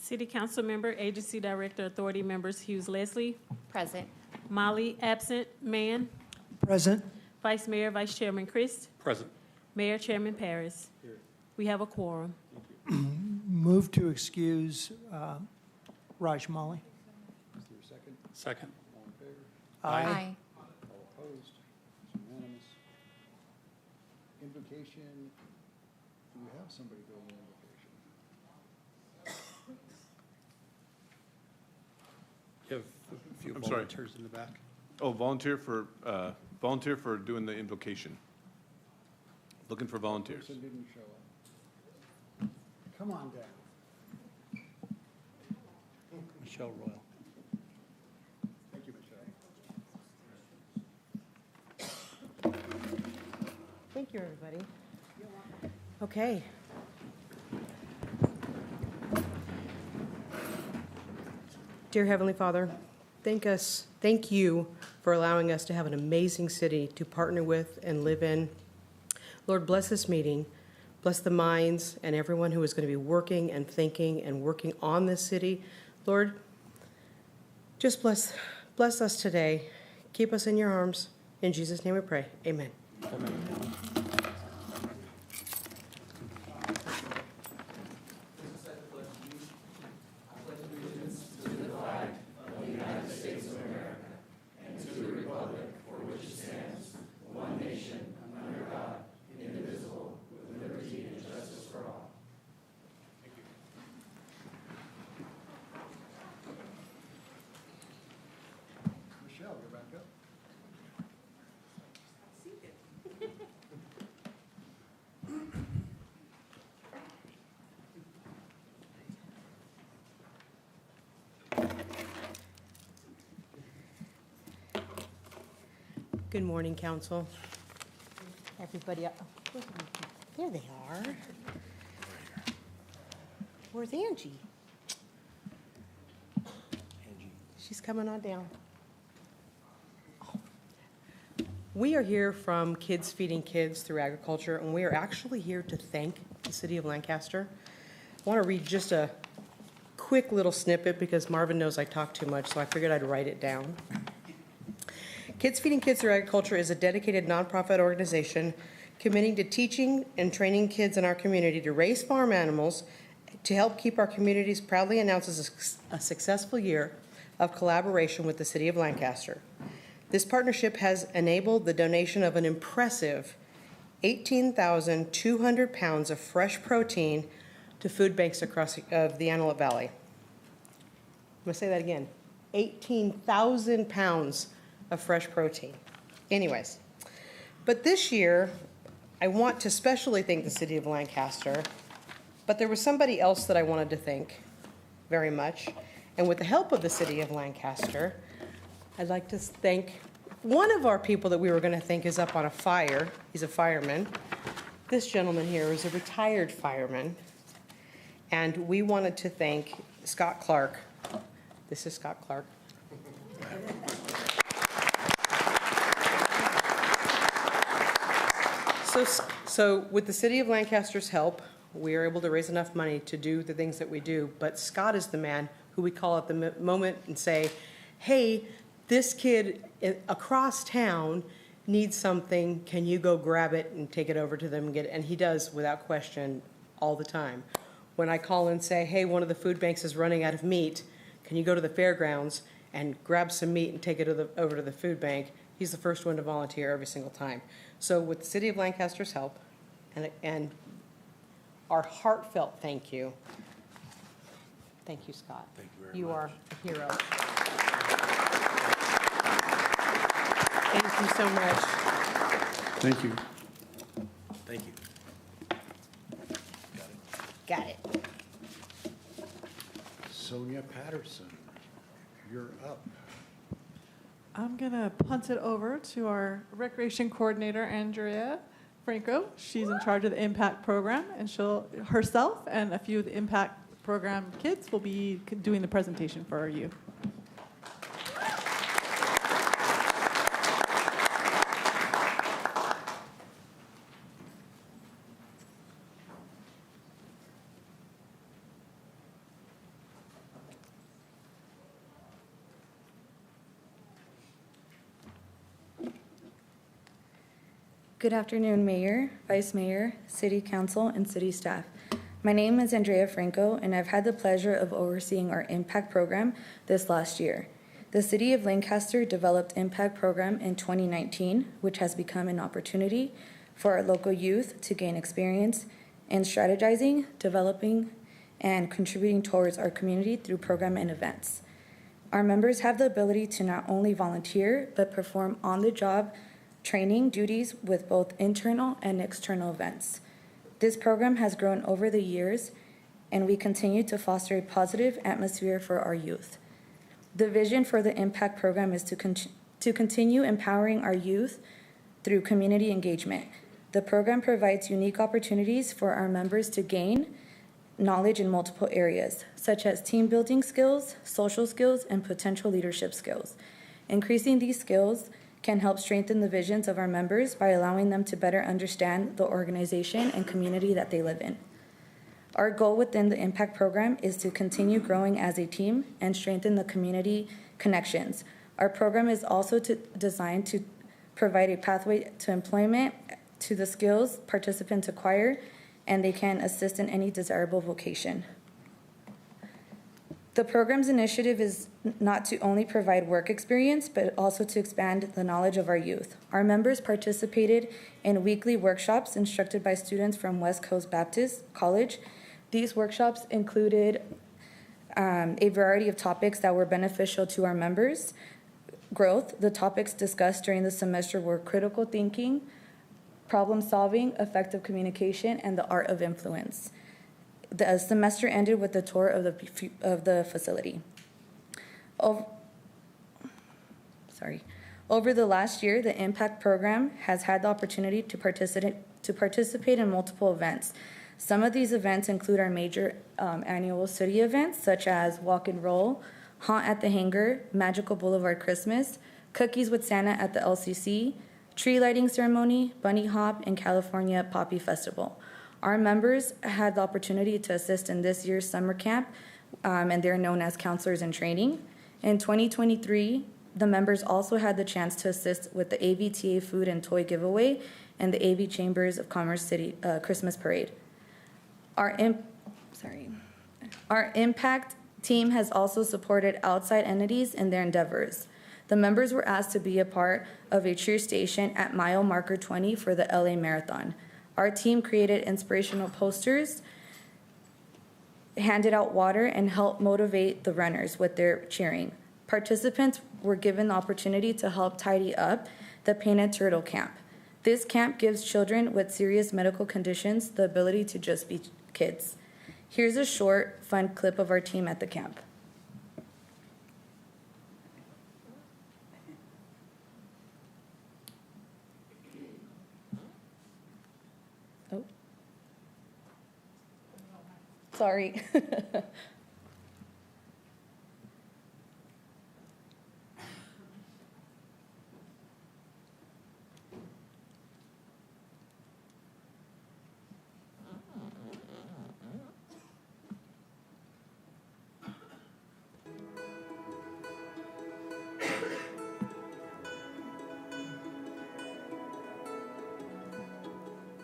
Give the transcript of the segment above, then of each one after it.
City Council Member, Agency Director, Authority Members Hughes Leslie, Present. Molly, absent. Mann, Present. Vice Mayor, Vice Chairman Christ, Present. Mayor, Chairman Paris. We have a quorum. Move to excuse Raj Mali. Is there a second? Second. All in favor? Aye. All opposed? It's unanimous. Invocation, do we have somebody doing the invocation? You have a few I'm sorry. volunteers in the back. Oh, volunteer for doing the invocation. Looking for volunteers. Person didn't show up. Come on down. Michelle Royal. Thank you, Michelle. Thank you, everybody. Okay. Dear Heavenly Father, thank you for allowing us to have an amazing city to partner with and live in. Lord, bless this meeting. Bless the minds and everyone who is going to be working and thinking and working on this city. Lord, just bless us today. Keep us in your arms. In Jesus' name we pray. Amen. Michelle, you're back up. Good morning, council. Everybody up. There they are. Where's Angie? She's coming on down. We are here from Kids Feeding Kids Through Agriculture, and we are actually here to thank the city of Lancaster. I want to read just a quick little snippet because Marvin knows I talk too much, so I figured I'd write it down. Kids Feeding Kids Through Agriculture is a dedicated nonprofit organization committing to teaching and training kids in our community to raise farm animals to help keep our communities proudly announces a successful year of collaboration with the city of Lancaster. This partnership has enabled the donation of an impressive 18,200 pounds of fresh protein to food banks across the Antelope Valley. I'm going to say that again, 18,000 pounds of fresh protein. Anyways, but this year, I want to especially thank the city of Lancaster, but there was somebody else that I wanted to thank very much. And with the help of the city of Lancaster, I'd like to thank one of our people that we were going to thank is up on a fire. He's a fireman. This gentleman here is a retired fireman. And we wanted to thank Scott Clark. This is Scott Clark. So with the city of Lancaster's help, we are able to raise enough money to do the things that we do. But Scott is the man who we call at the moment and say, hey, this kid across town needs something. Can you go grab it and take it over to them and get it? And he does without question all the time. When I call and say, hey, one of the food banks is running out of meat, can you go to the fairgrounds and grab some meat and take it over to the food bank? He's the first one to volunteer every single time. So with the city of Lancaster's help and our heartfelt thank you. Thank you, Scott. Thank you very You much. are a hero. Thank you so much. Thank you. Thank you. Got it. Sonia Patterson, you're up. I'm going to punt it over to our recreation coordinator, Andrea Franco. She's in charge of the impact program, and herself and a few of the impact program kids will be doing the presentation for our youth. Good afternoon, Mayor, Vice Mayor, City Council, and City staff. My name is Andrea Franco, and I've had the pleasure of overseeing our Impact Program this last year. The City of Lancaster developed Impact Program in 2019, which has become an opportunity for our local youth to gain experience in strategizing, developing, and contributing towards our community through program and events. Our members have the ability to not only volunteer, but perform on-the-job training duties with both internal and external events. This program has grown over the years, and we continue to foster a positive atmosphere for our youth. The vision for the Impact Program is to continue empowering our youth through community engagement. The program provides unique opportunities for our members to gain knowledge in multiple areas, such as team building skills, social skills, and potential leadership skills. Increasing these skills can help strengthen the visions of our members by allowing them to better understand the organization and community that they live in. Our goal within the Impact Program is to continue growing as a team and strengthen the community connections. Our program is also designed to provide a pathway to employment to the skills participants acquire, and they can assist in any desirable vocation. The program's initiative is not to only provide work experience, but also to expand the knowledge of our youth. Our members participated in weekly workshops instructed by students from West Coast Baptist College. These workshops included a variety of topics that were beneficial to our members' growth. The topics discussed during the semester were critical thinking, problem solving, effective communication, and the art of influence. The semester ended with a tour of the facility. Over the last year, the Impact Program has had the opportunity to participate in multiple events. Some of these events include our major annual city events, such as Walk and Roll, Haunt at the Hangar, Magical Boulevard Christmas, Cookies with Santa at the LCC, Tree Lighting Ceremony, Bunny Hop, and California Poppy Festival. Our members had the opportunity to assist in this year's summer camp, and they're known as counselors in training. In 2023, the members also had the chance to assist with the AVTA food and toy giveaway and the AV Chambers of Commerce City Christmas Parade. Our Impact team has also supported outside entities in their endeavors. The members were asked to be a part of a cheer station at mile marker 20 for the LA Marathon. Our team created inspirational posters, handed out water, and helped motivate the runners with their cheering. Participants were given the opportunity to help tidy up the Painted Turtle Camp. This camp gives children with serious medical conditions the ability to just be kids. Here's a short, fun clip of our team at the camp. Oh. Sorry.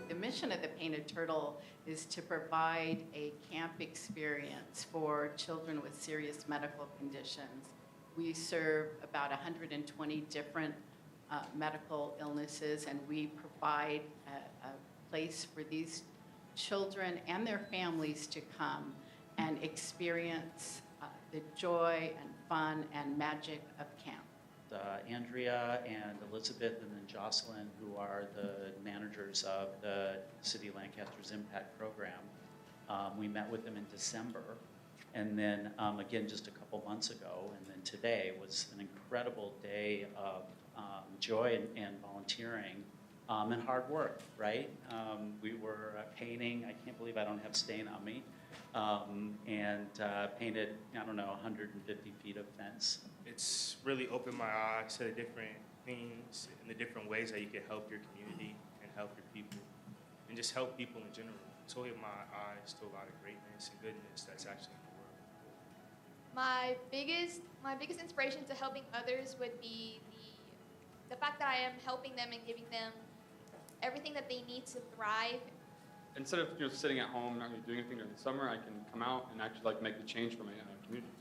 The mission of the Painted Turtle is to provide a camp experience for children with serious medical conditions. We serve about 120 different medical illnesses, and we provide a place for these children and their families to come and experience the joy and fun and magic of camp. Andrea and Elizabeth and then Jocelyn, who are the managers of the City of Lancaster's Impact Program. We met with them in December, and then again just a couple months ago, and then today was an incredible day of joy and volunteering and hard work, right? We were painting, I can't believe I don't have stain on me, and painted, I don't know, 150 feet of fence. It's really opened my eyes to the different things and the different ways that you can help your community and help your people and just help people in general. It's opened my eyes to a lot of greatness and goodness that's actually in the world. My biggest inspiration to helping others would be the fact that I am helping them and giving them everything that they need to thrive. Instead of sitting at home not really doing anything during the summer, I can come out and actually like make the change for my community.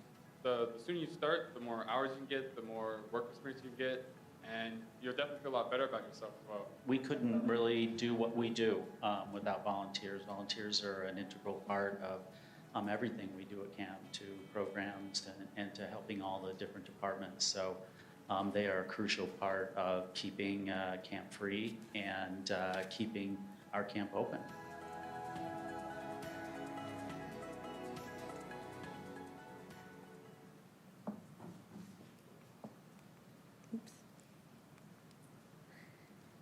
The sooner you start, the more hours you can get, the more work experience you get, and you'll definitely feel a lot better about yourself as well. We couldn't really do what we do without volunteers. Volunteers are an integral part of everything we do at camp, to programs and to helping all the different departments. So they are a crucial part of keeping camp free and keeping our camp open.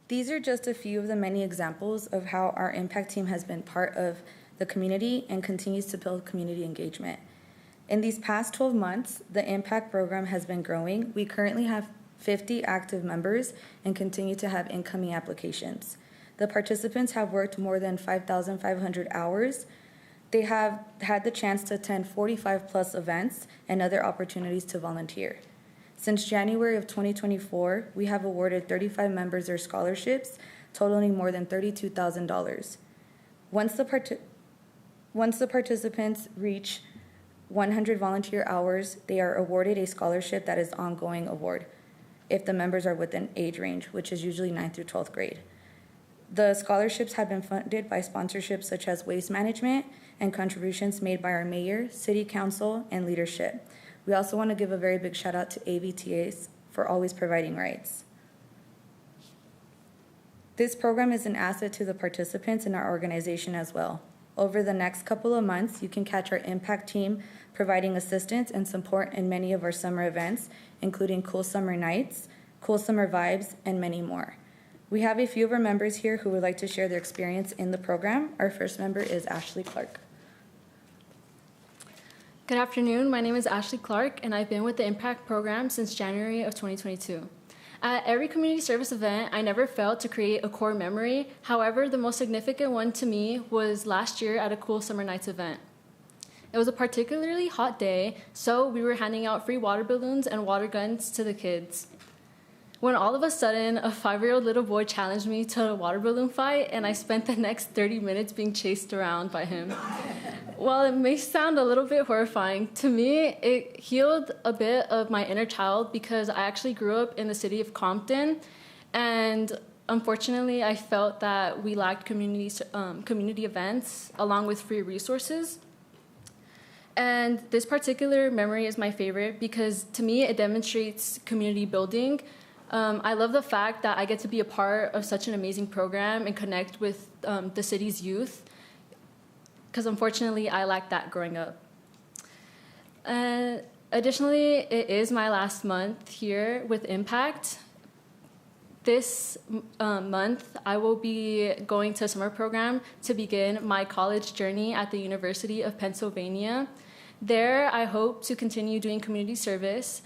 These are just a few of the many examples of how our impact team has been part of the community and continues to build community engagement. In these past 12 months, the impact program has been growing. We currently have 50 active members and continue to have incoming applications. The participants have worked more than 5,500 hours. They have had the chance to attend 45 plus events and other opportunities to volunteer. Since January of 2024, we have awarded 35 members their scholarships, totaling more than $32,000. Once the participants reach 100 volunteer hours, they are awarded a scholarship that is ongoing award if the members are within age range, which is usually 9th through 12th grade. The scholarships have been funded by sponsorships such as waste management and contributions made by our mayor, city council, and leadership. We also want to give a very big shout out to AVTAs for always providing rides. This program is an asset to the participants in our organization as well. Over the next couple of months, you can catch our impact team providing assistance and support in many of our summer events, including Cool Summer Nights, Cool Summer Vibes, and many more. We have a few of our members here who would like to share their experience in the program. Our first member is Ashley Clark. Good afternoon, my name is Ashley Clark, and I've been with the Impact Program since January of 2022. At every community service event, I never failed to create a core memory. However, the most significant one to me was last year at a Cool Summer Nights event. It was a particularly hot day, so we were handing out free water balloons and water guns to the kids. When all of a sudden, a 5-year-old little boy challenged me to a water balloon fight, and I spent the next 30 minutes being chased around by him. While it may sound a little bit horrifying, to me, it healed a bit of my inner child because I actually grew up in the city of Compton, and unfortunately, I felt that we lacked community events along with free resources. And this particular memory is my favorite because to me, it demonstrates community building. I love the fact that I get to be a part of such an amazing program and connect with the city's youth, because unfortunately I lacked that growing up. Additionally, it is my last month here with Impact. This month, I will be going to a summer program to begin my college journey at the University of Pennsylvania. There, I hope to continue doing community service,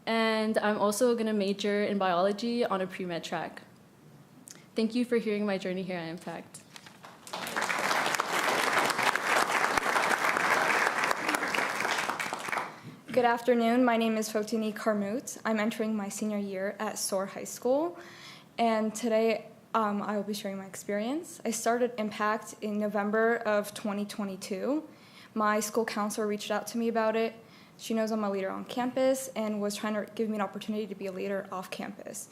and I'm also going to major in biology on a pre-med track. Thank you for hearing my journey here at Impact. Good afternoon. My name is Fotini Karmout. I'm entering my senior year at Soar High School, and today I will be sharing my experience. I started Impact in November of 2022. My school counselor reached out to me about it. She knows I'm a leader on campus and was trying to give me an opportunity to be a leader off campus.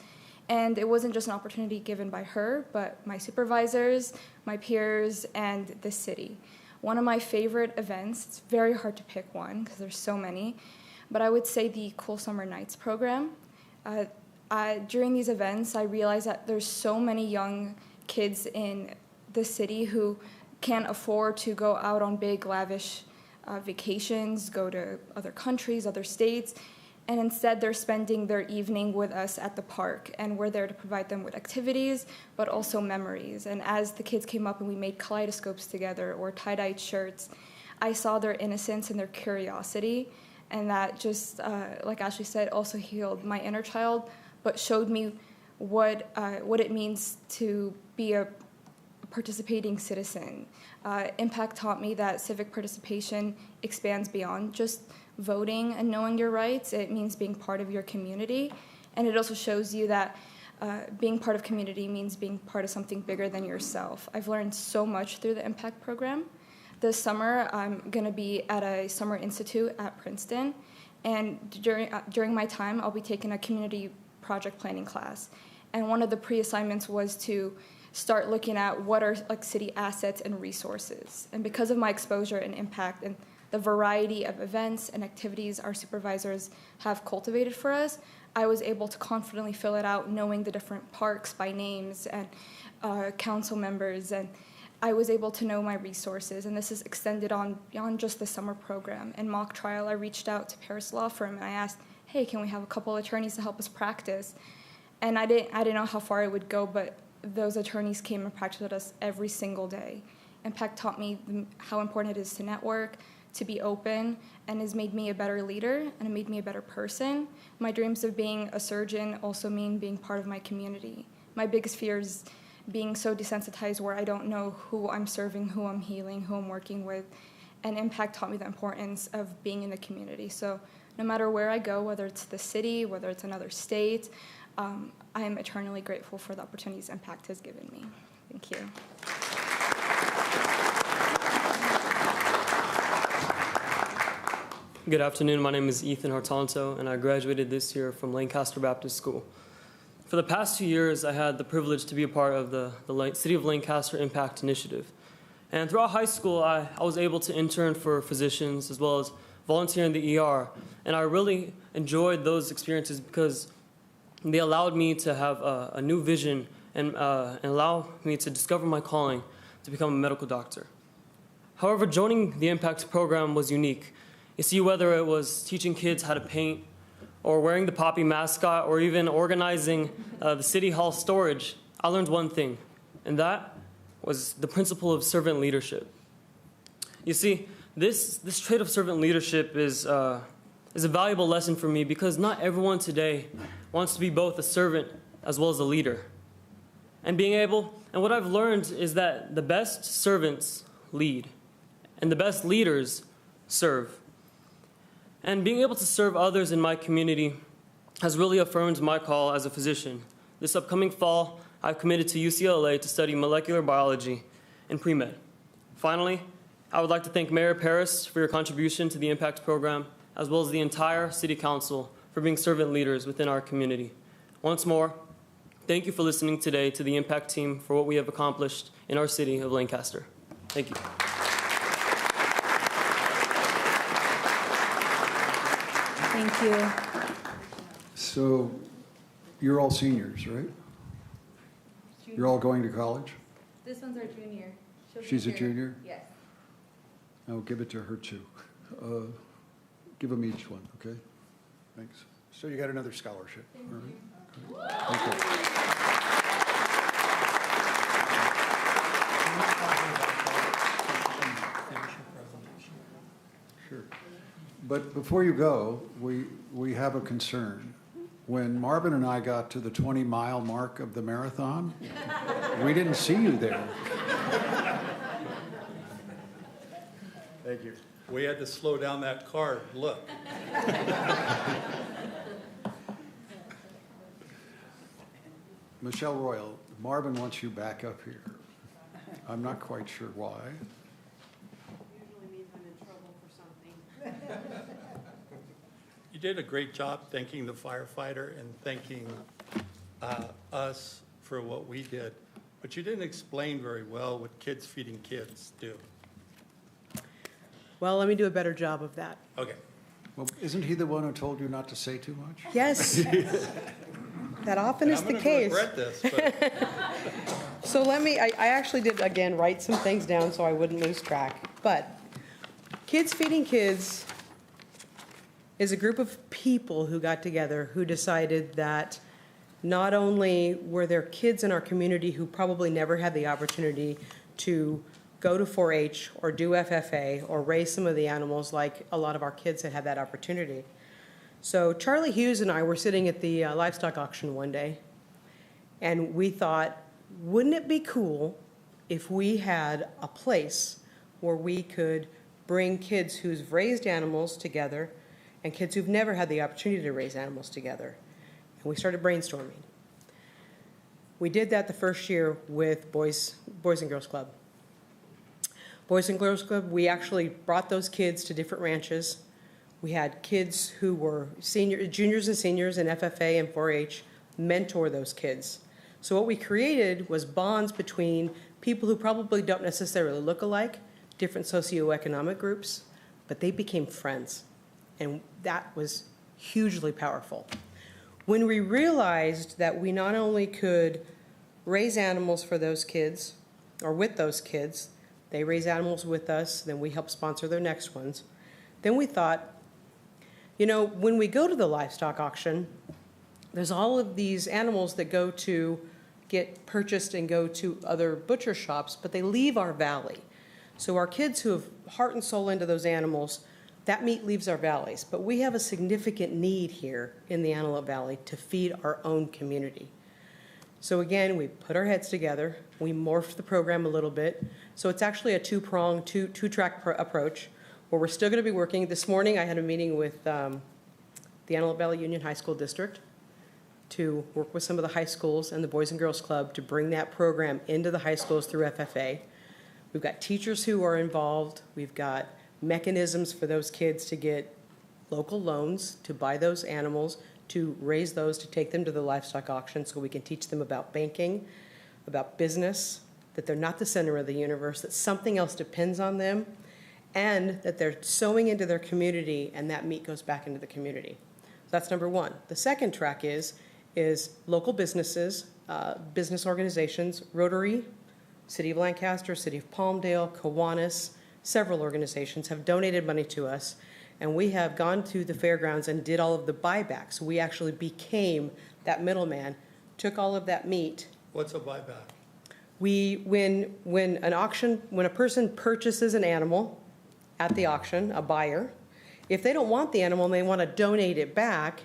And it wasn't just an opportunity given by her, but my supervisors, my peers, and the city. One of my favorite events, it's very hard to pick one because there's so many, but I would say the Cool Summer Nights program. During these events, I realized that there's so many young kids in the city who can't afford to go out on big, lavish vacations, go to other countries, other states, and instead they're spending their evening with us at the park, and we're there to provide them with activities, but also memories. And as the kids came up and we made kaleidoscopes together or tie-dyed shirts, I saw their innocence and their curiosity, and that just, like Ashley said, also healed my inner child, but showed me what it means to be a participating citizen. Impact taught me that civic participation expands beyond just voting and knowing your rights. It means being part of your community, and it also shows you that being part of community means being part of something bigger than yourself. I've learned so much through the Impact program. This summer, I'm going to be at a summer institute at Princeton, and during my time, I'll be taking a community project planning class. And one of the pre-assignments was to start looking at what are like city assets and resources. And because of my exposure and impact and the variety of events and activities our supervisors have cultivated for us, I was able to confidently fill it out, knowing the different parks by names and council members, and I was able to know my resources, and this is extended on beyond just the summer program. In mock trial, I reached out to Paris Law Firm and I asked, hey, can we have a couple attorneys to help us practice? And I didn't know how far it would go, but those attorneys came and practiced with us every single day. Impact taught me how important it is to network, to be open, and has made me a better leader and it made me a better person. My dreams of being a surgeon also mean being part of my community. My biggest fear is being so desensitized where I don't know who I'm serving, who I'm healing, who I'm working with. And Impact taught me the importance of being in the community. So no matter where I go, whether it's the city, whether it's another state, I am eternally grateful for the opportunities Impact has given me. Thank you. Good afternoon. My name is Ethan Hartanto, and I graduated this year from Lancaster Baptist School. For the past 2 years, I had the privilege to be a part of the City of Lancaster Impact Initiative. And throughout high school, I was able to intern for physicians as well as volunteer in the ER. And I really enjoyed those experiences because they allowed me to have a new vision and allow me to discover my calling to become a medical doctor. However, joining the Impact program was unique. You see, whether it was teaching kids how to paint, or wearing the Poppy mascot, or even organizing the City Hall storage, I learned one thing, and that was the principle of servant leadership. You see, this trait of servant leadership is a valuable lesson for me because not everyone today wants to be both a servant as well as a leader. And what I've learned is that the best servants lead, and the best leaders serve. And being able to serve others in my community has really affirmed my call as a physician. This upcoming fall, I've committed to UCLA to study molecular biology and pre-med. Finally, I would like to thank Mayor Paris for your contribution to the Impact program, as well as the entire City Council for being servant leaders within our community. Once more, thank you for listening today to the Impact team for what we have accomplished in our city of Lancaster. Thank you. Thank you. So you're all seniors, right? You're all going to college? This one's our junior. She's a junior? Yes. I'll give it to her too. Give them each one, okay? Thanks. So you got another scholarship. All right. Thank you. Sure. But before you go, we have a concern. When Marvin and I got to the 20-mile mark of the marathon, we didn't see you there. Thank you. We had to slow down that car. Look. Michelle Royal, Marvin wants you back up here. I'm not quite sure why. Usually means I'm in trouble for something. You did a great job thanking the firefighter and thanking us for what we did, but you didn't explain very well what kids feeding kids do. Well, let me do a better job of that. Okay. Well, isn't he the one who told you not to say too much? Yes. That often is the case. I'm going to regret this, but So I actually did, again, write some things down so I wouldn't lose track. But Kids Feeding Kids is a group of people who got together who decided that not only were there kids in our community who probably never had the opportunity to go to 4-H or do FFA or raise some of the animals like a lot of our kids had had that opportunity. So Charlie Hughes and I were sitting at the livestock auction one day, and we thought, wouldn't it be cool if we had a place where we could bring kids who've raised animals together and kids who've never had the opportunity to raise animals together? And we started brainstorming. We did that the first year with Boys and Girls Club. Boys and Girls Club, we actually brought those kids to different ranches. We had kids who were juniors and seniors in FFA and 4-H mentor those kids. So what we created was bonds between people who probably don't necessarily look alike, different socioeconomic groups, but they became friends. And that was hugely powerful. When we realized that we not only could raise animals for those kids, or with those kids, they raise animals with us, then we help sponsor their next ones, then we thought, you know, when we go to the livestock auction, there's all of these animals that go to get purchased and go to other butcher shops, but they leave our valley. So our kids who have heart and soul into those animals, that meat leaves our valleys. But we have a significant need here in the Antelope Valley to feed our own community. So again, we put our heads together. We morphed the program a little bit. So it's actually a two-pronged, two-track approach where we're still going to be working. This morning I had a meeting with the Antelope Valley Union High School District to work with some of the high schools and the Boys and Girls Club to bring that program into the high schools through FFA. We've got teachers who are involved. We've got mechanisms for those kids to get local loans to buy those animals, to raise those, to take them to the livestock auction so we can teach them about banking, about business, that they're not the center of the universe, that something else depends on them, and that they're sowing into their community and that meat goes back into the community. So that's number one. The second track is local businesses, business organizations, Rotary, City of Lancaster, City of Palmdale, Kiwanis, several organizations have donated money to us, and we have gone to the fairgrounds and did all of the buybacks. We actually became that middleman, took all of that meat. What's a buyback? When a person purchases an animal at the auction, a buyer, if they don't want the animal and they want to donate it back,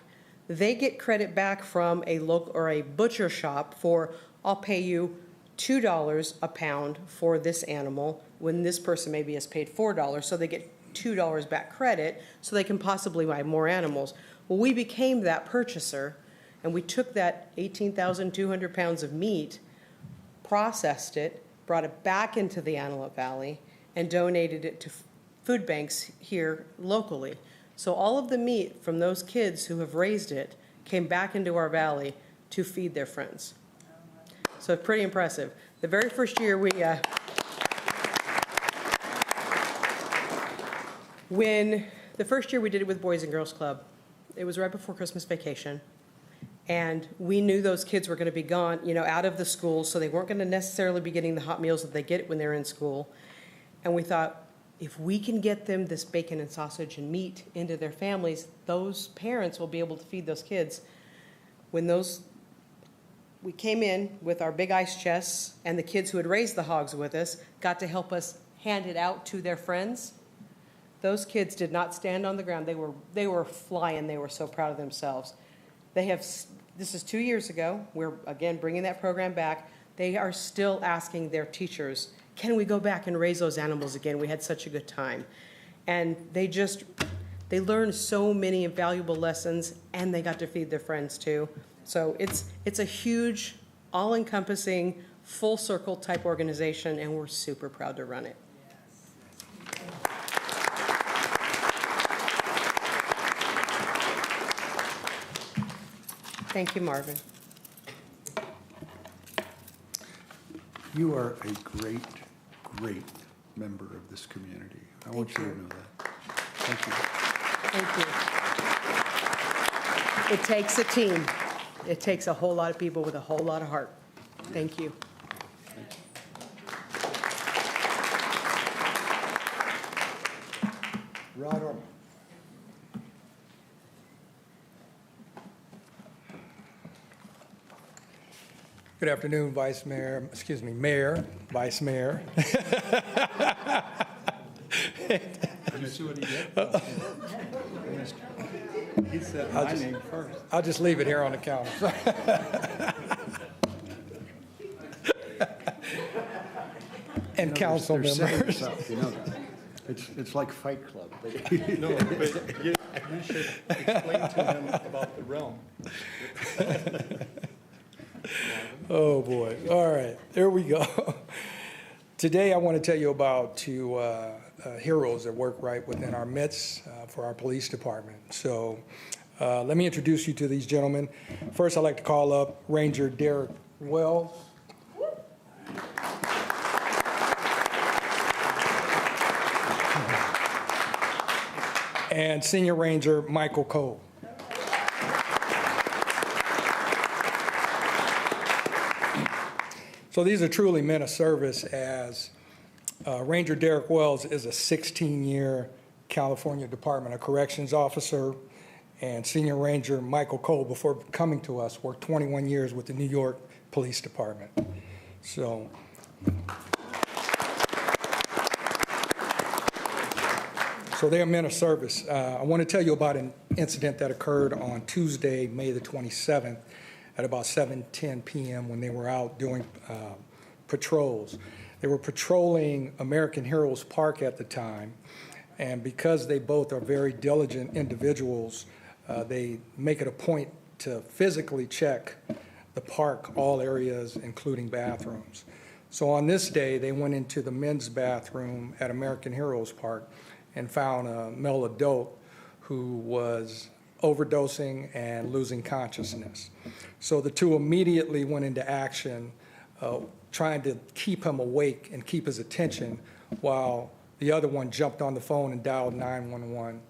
they get credit back from a local or a butcher shop for, I'll pay you $2 a pound for this animal when this person maybe has paid $4, so they get $2 back credit so they can possibly buy more animals. Well, we became that purchaser, and we took that 18,200 pounds of meat, processed it, brought it back into the Antelope Valley, and donated it to food banks here locally. So all of the meat from those kids who have raised it came back into our valley to feed their friends. So it's pretty impressive. The very first year the first year we did it with Boys and Girls Club, it was right before Christmas vacation. And we knew those kids were going to be gone, out of the school, so they weren't going to necessarily be getting the hot meals that they get when they're in school. And we thought, if we can get them this bacon and sausage and meat into their families, those parents will be able to feed those kids. We came in with our big ice chests, and the kids who had raised the hogs with us got to help us hand it out to their friends. Those kids did not stand on the ground. They were flying. They were so proud of themselves. This is 2 years ago. We're, again, bringing that program back. They are still asking their teachers, can we go back and raise those animals again? We had such a good time. And they learned so many valuable lessons, and they got to feed their friends too. So it's a huge, all-encompassing, full-circle type organization, and we're super proud to run it. Thank you, Marvin. You are a great, great member of this community. I want you to know that. Thank you. Thank you. It takes a team. It takes a whole lot of people with a whole lot of heart. Thank you. Rod Orman. Good afternoon, Mayor, Vice Mayor. Did you see what he did? He said my name first. I'll just leave it here on the counter. And council they're members. Up, you know that. It's like Fight Club. No, but you should explain to him about the realm. Oh, boy. go. Today, I want to tell you about two heroes that work right within our midst for our police department. So let me introduce you to these gentlemen. First, I'd like to call up Ranger Derek Wells. And Senior Ranger Michael Cole. So these are truly men of service, as Ranger Derek Wells is a 16-year California Department of Corrections officer, and Senior Ranger Michael Cole, before coming to us, worked 21 years with the New York Police Department. So they are men of service. I want to tell you about an incident that occurred on Tuesday, May the 27th, at about 7:10 p.m. when they were out doing patrols. They were patrolling American Heroes Park at the time, and because they both are very diligent individuals, they make it a point to physically check the park, all areas, including bathrooms. So on this day, they went into the men's bathroom at American Heroes Park and found a male adult who was overdosing and losing consciousness. So the two immediately went into action, trying to keep him awake and keep his attention, while the other one jumped on the phone and dialed 911.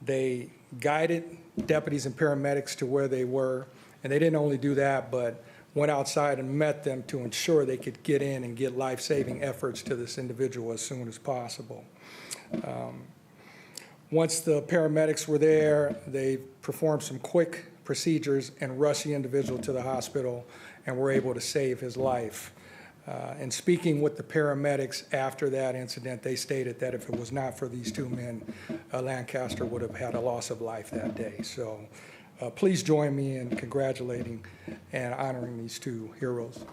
They guided deputies and paramedics to where they were, and they didn't only do that, but went outside and met them to ensure they could get in and get life-saving efforts to this individual as soon as possible. Once the paramedics were there, they performed some quick procedures and rushed the individual to the hospital and were able to save his life. And speaking with the paramedics after that incident, they stated that if it was not for these two men, Lancaster would have had a loss of life that day. So please join me in congratulating and honoring these two heroes.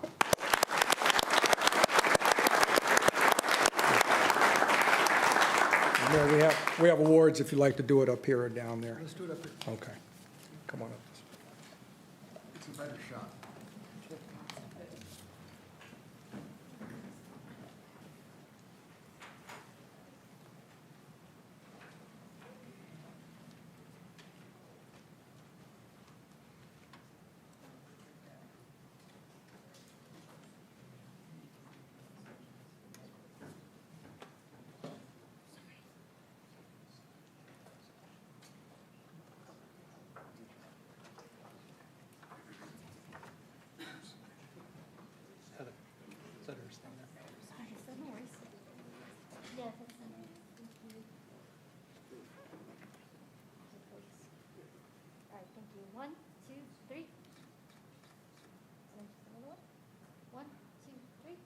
Mayor, we have awards if you'd like to do it up here or down there. Let's do it up here. Okay. Come on up. It's a better shot. All right, thank you. 1, 2, 3. Another one. 1, 2, 3.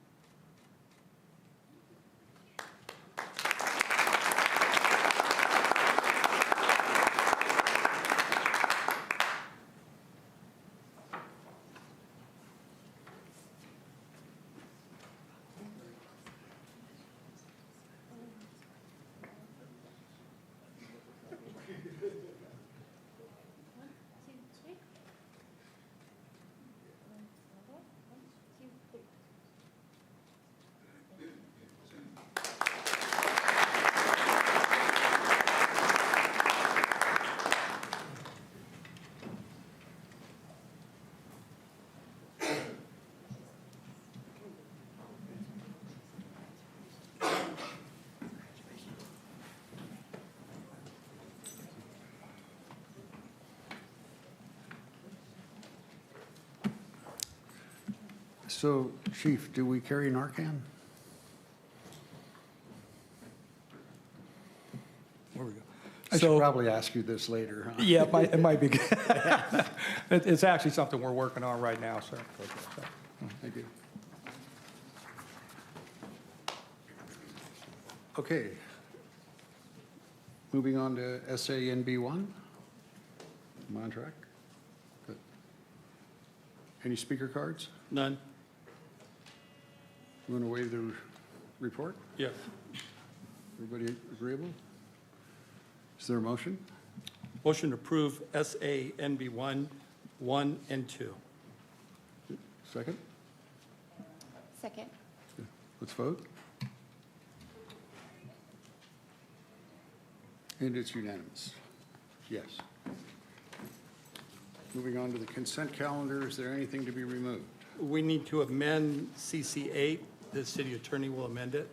So, Chief, do we carry Narcan? There we go. I should probably ask you this later, huh? Yeah, it might be good. It's actually something we're working on right now, sir. Thank you. Okay. Moving on to SANB1. I'm on track. Good. Any speaker cards? None? You want to waive the report? Yes. Everybody agreeable? Is there a motion? Motion to approve SANB 1, 1, and 2. Second? Second. Let's vote. And it's unanimous. Yes. Moving on to the consent calendar, is there anything to be removed? We need to amend CC 8. The city attorney will amend it.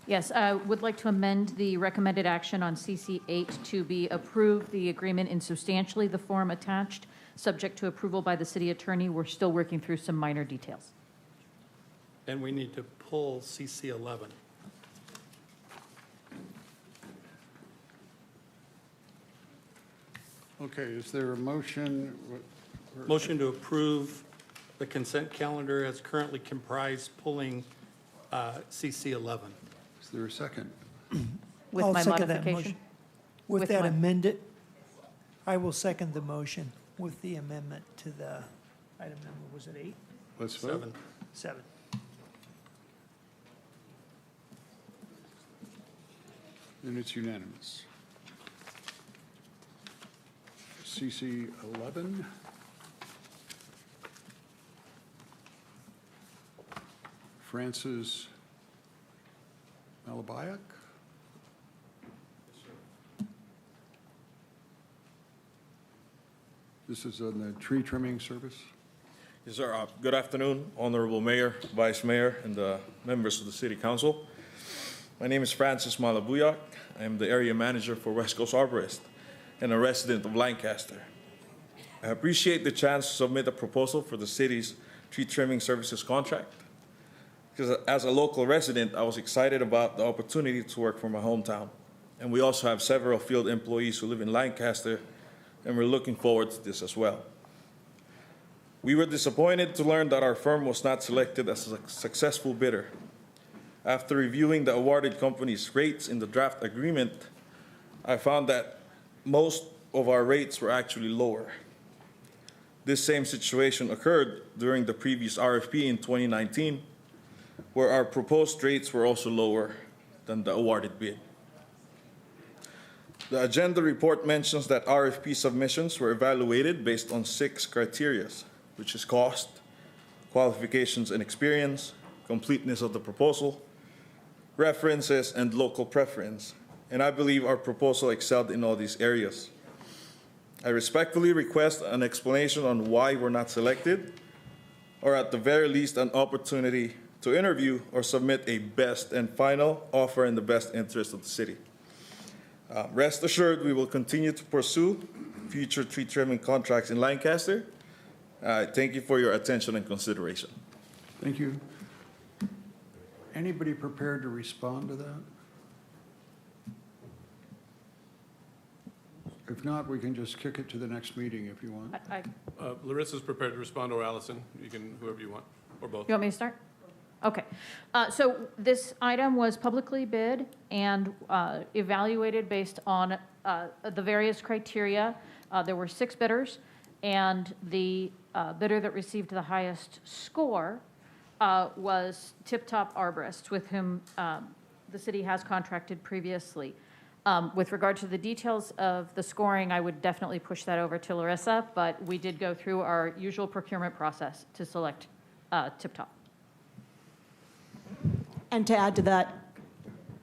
Yes, I would like to amend the recommended action on CC 8 to be approve the agreement in substantially the form attached, subject to approval by the city attorney. We're still working through some minor details. And we need to pull CC 11. Okay, is there a motion? Motion to approve the consent calendar as currently comprised, pulling CC 11. Is there a second? With I'll my second that modification? motion. With With that my- amended, I will second the motion with the amendment to the item number, was it 8? Let's vote. 7. 7. And it's unanimous. CC 11. Francis Malabayak. This is on the tree trimming service. Yes, sir. Good afternoon, Honorable Mayor, Vice Mayor, and members of the City Council. My name is Francis Malabuyak. I am the Area Manager for West Coast Arborist and a resident of Lancaster. I appreciate the chance to submit a proposal for the city's tree trimming services contract. Because as a local resident, I was excited about the opportunity to work for my hometown. And we also have several field employees who live in Lancaster, and we're looking forward to this as well. We were disappointed to learn that our firm was not selected as a successful bidder. After reviewing the awarded company's rates in the draft agreement, I found that most of our rates were actually lower. This same situation occurred during the previous RFP in 2019, where our proposed rates were also lower than the awarded bid. The agenda report mentions that RFP submissions were evaluated based on 6 criteria, which is cost, qualifications and experience, completeness of the proposal, references, and local preference. And I believe our proposal excelled in all these areas. I respectfully request an explanation on why we're not selected, or at the very least, an opportunity to interview or submit a best and final offer in the best interest of the city. Rest assured, we will continue to pursue future tree trimming contracts in Lancaster. Thank you for your attention and consideration. Thank you. Anybody prepared to respond to that? If not, we can just kick it to the next meeting if you want. Larissa's prepared to respond, or Allison. You can, whoever you want, or both. You want me to start? Okay. So this item was publicly bid and evaluated based on the various criteria. There were 6 bidders, and the bidder that received the highest score was Tip Top Arborist, with whom the city has contracted previously. With regard to the details of the scoring, I would definitely push that over to Larissa, but we did go through our usual procurement process to select Tip Top. And to add to that,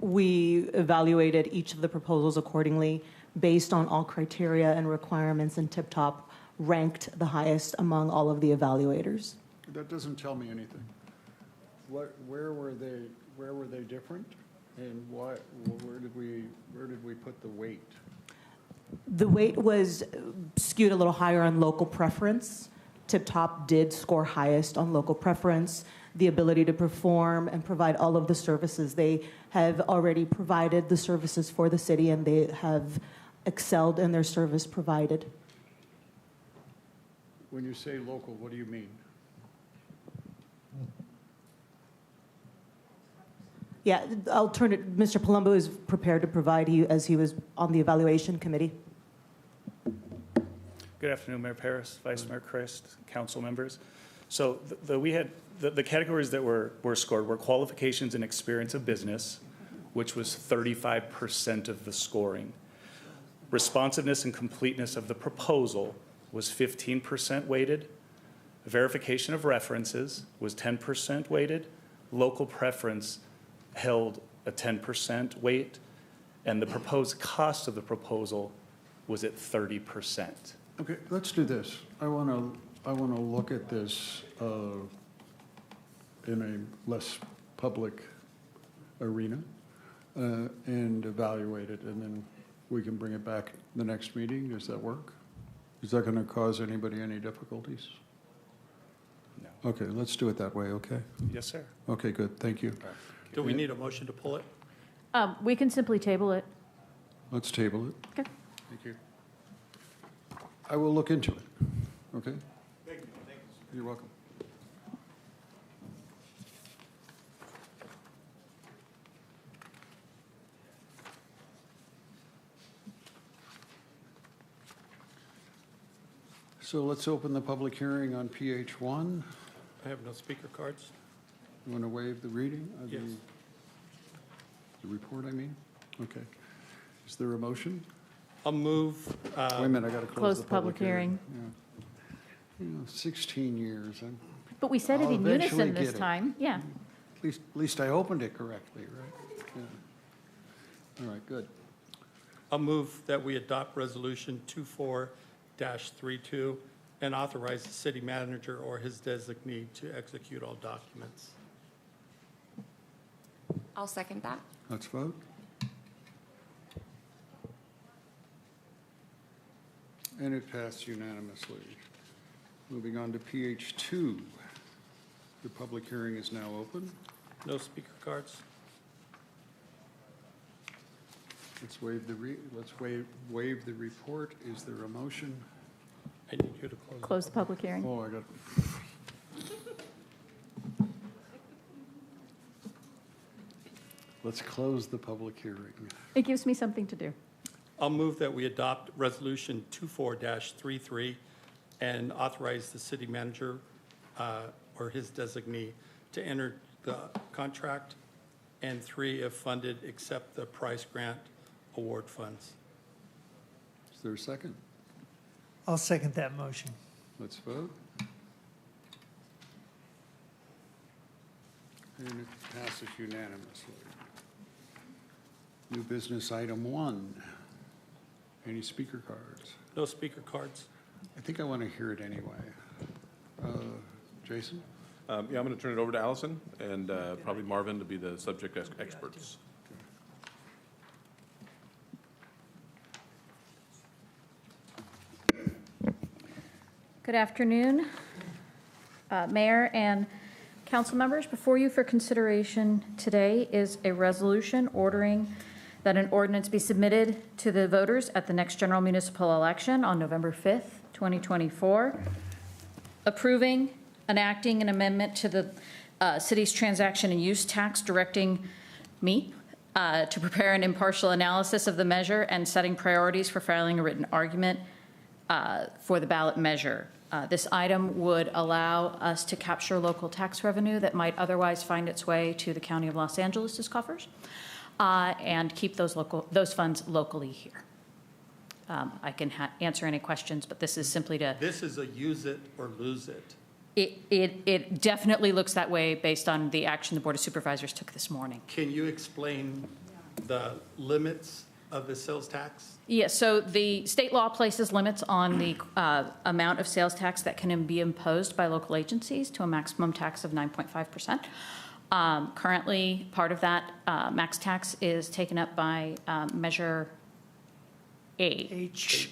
we evaluated each of the proposals accordingly based on all criteria and requirements, and Tip Top ranked the highest among all of the evaluators. That doesn't tell me anything. Where were they different? And where did we put the weight? The weight was skewed a little higher on local preference. Tip Top did score highest on local preference, the ability to perform and provide all of the services. They have already provided the services for the city, and they have excelled in their service provided. When you say local, what do you mean? Yeah, I'll turn it, Mr. Palumbo is prepared to provide you as he was on the evaluation committee. Good afternoon, Mayor Paris, Vice Mayor Christ, council members. So we had the categories that were scored were qualifications and experience of business, which was 35% of the scoring. Responsiveness and completeness of the proposal was 15% weighted. Verification of references was 10% weighted. local preference held a 10% weight, and the proposed cost of the proposal was at 30%. Okay, let's do this. I want to look at this in a less public arena and evaluate it, and then we can bring it back the next meeting. Does that work? Is that going to cause anybody any difficulties? No. Okay, let's do it that way, okay? Yes, sir. Okay, good, thank you. Do we need a motion to pull it? We can simply table it. Let's table it. Okay. Thank you. I will look into it, okay? Thank you. You're welcome. So let's open the public hearing on PH1. I have no speaker cards. You want to waive the reading? of Yes. The report, I mean? Okay. Is there a motion? I'll move. Wait a minute, I got to Close the public hearing. Yeah. 16 years. But we said it I'll in eventually unison this get it. time. Yeah. At least I opened it correctly, right? Yeah. All right, good. I'll move that we adopt Resolution 24-32 and authorize the city manager or his designee to execute all documents. I'll second that. Let's vote. And it passed unanimously. Moving on to PH2. The public hearing is now open. No speaker cards. Let's waive the report. Is there a motion? I need you to close. Close the public hearing. Oh, I got. Let's close the public hearing. It gives me something to do. I'll move that we adopt Resolution 24-33 and authorize the city manager or his designee to enter the contract, and 3, if funded, accept the price grant award funds. Is there a second? I'll second that motion. Let's vote. And it passes unanimously. New business item 1. Any speaker cards? No speaker cards. I think I want to hear it anyway. Jason? Yeah, I'm going to turn it over to Allison and probably Marvin to be the subject experts. Good afternoon, Mayor and council members. Before you for consideration today is a resolution ordering that an ordinance be submitted to the voters at the next general municipal election on November 5th, 2024, approving, enacting an amendment to the city's transaction and use tax, directing me to prepare an impartial analysis of the measure and setting priorities for filing a written argument for the ballot measure. This item would allow us to capture local tax revenue that might otherwise find its way to the County of Los Angeles' coffers and keep those funds locally here. I can answer any questions, but this is simply to... This is a use it or lose it. It definitely looks that way based on the action the Board of Supervisors took this morning. Can you explain the limits of the sales tax? Yes, so the state law places limits on the amount of sales tax that can be imposed by local agencies to a maximum tax of 9.5%. Currently, part of that max tax is taken up by Measure H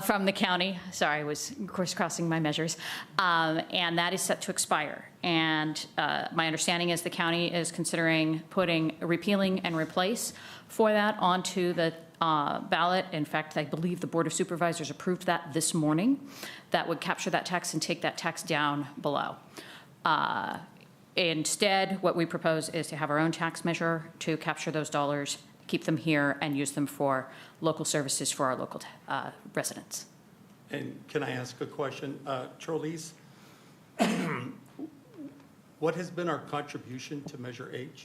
from the county. Sorry, I was crisscrossing my measures. And that is set to expire. And my understanding is the county is considering repealing and replace for that onto the ballot. In fact, I believe the Board of Supervisors approved that this morning. That would capture that tax and take that tax down below. Instead, what we propose is to have our own tax measure to capture those dollars, keep them here, and use them for local services for our local residents. And can I ask a question? Charlize, what has been our contribution to Measure H?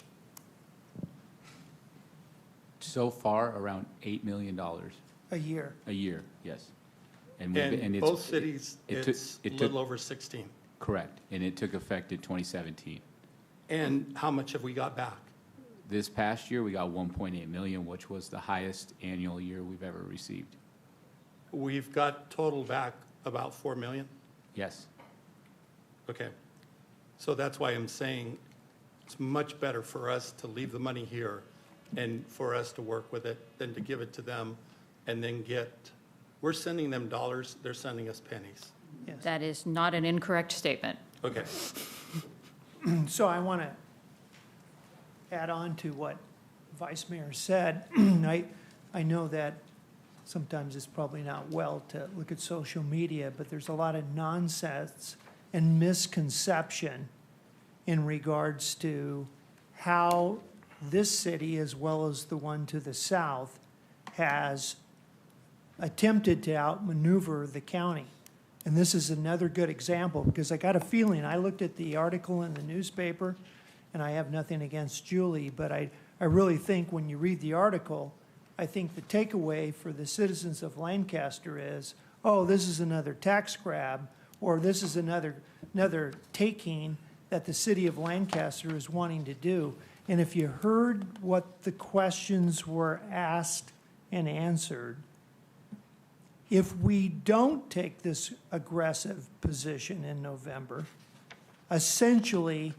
So far, around $8 million. A year. A year, yes. And it's- both cities, it it's a took- little over 16. Correct, and it took effect in 2017. And how much have we got back? This past year, we got 1.8 million, which was the highest annual year we've ever received. We've got total back about 4 million? Yes. Okay. So that's why I'm saying it's much better for us to leave the money here and for us to work with it than to give it to them and then we're sending them dollars, they're sending us pennies. That is not an incorrect statement. Okay. So I want to add on to what Vice Mayor said. I know that sometimes it's probably not well to look at social media, but there's a lot of nonsense and misconception in regards to how this city, as well as the one to the south, has attempted to outmaneuver the county. And this is another good example, because I got a feeling, I looked at the article in the newspaper, and I have nothing against Julie, but I really think when you read the article, I think the takeaway for the citizens of Lancaster is, oh, this is another tax grab, or this is another taking that the city of Lancaster is wanting to do. And if you heard what the questions were asked and answered, if we don't take this aggressive position in November, essentially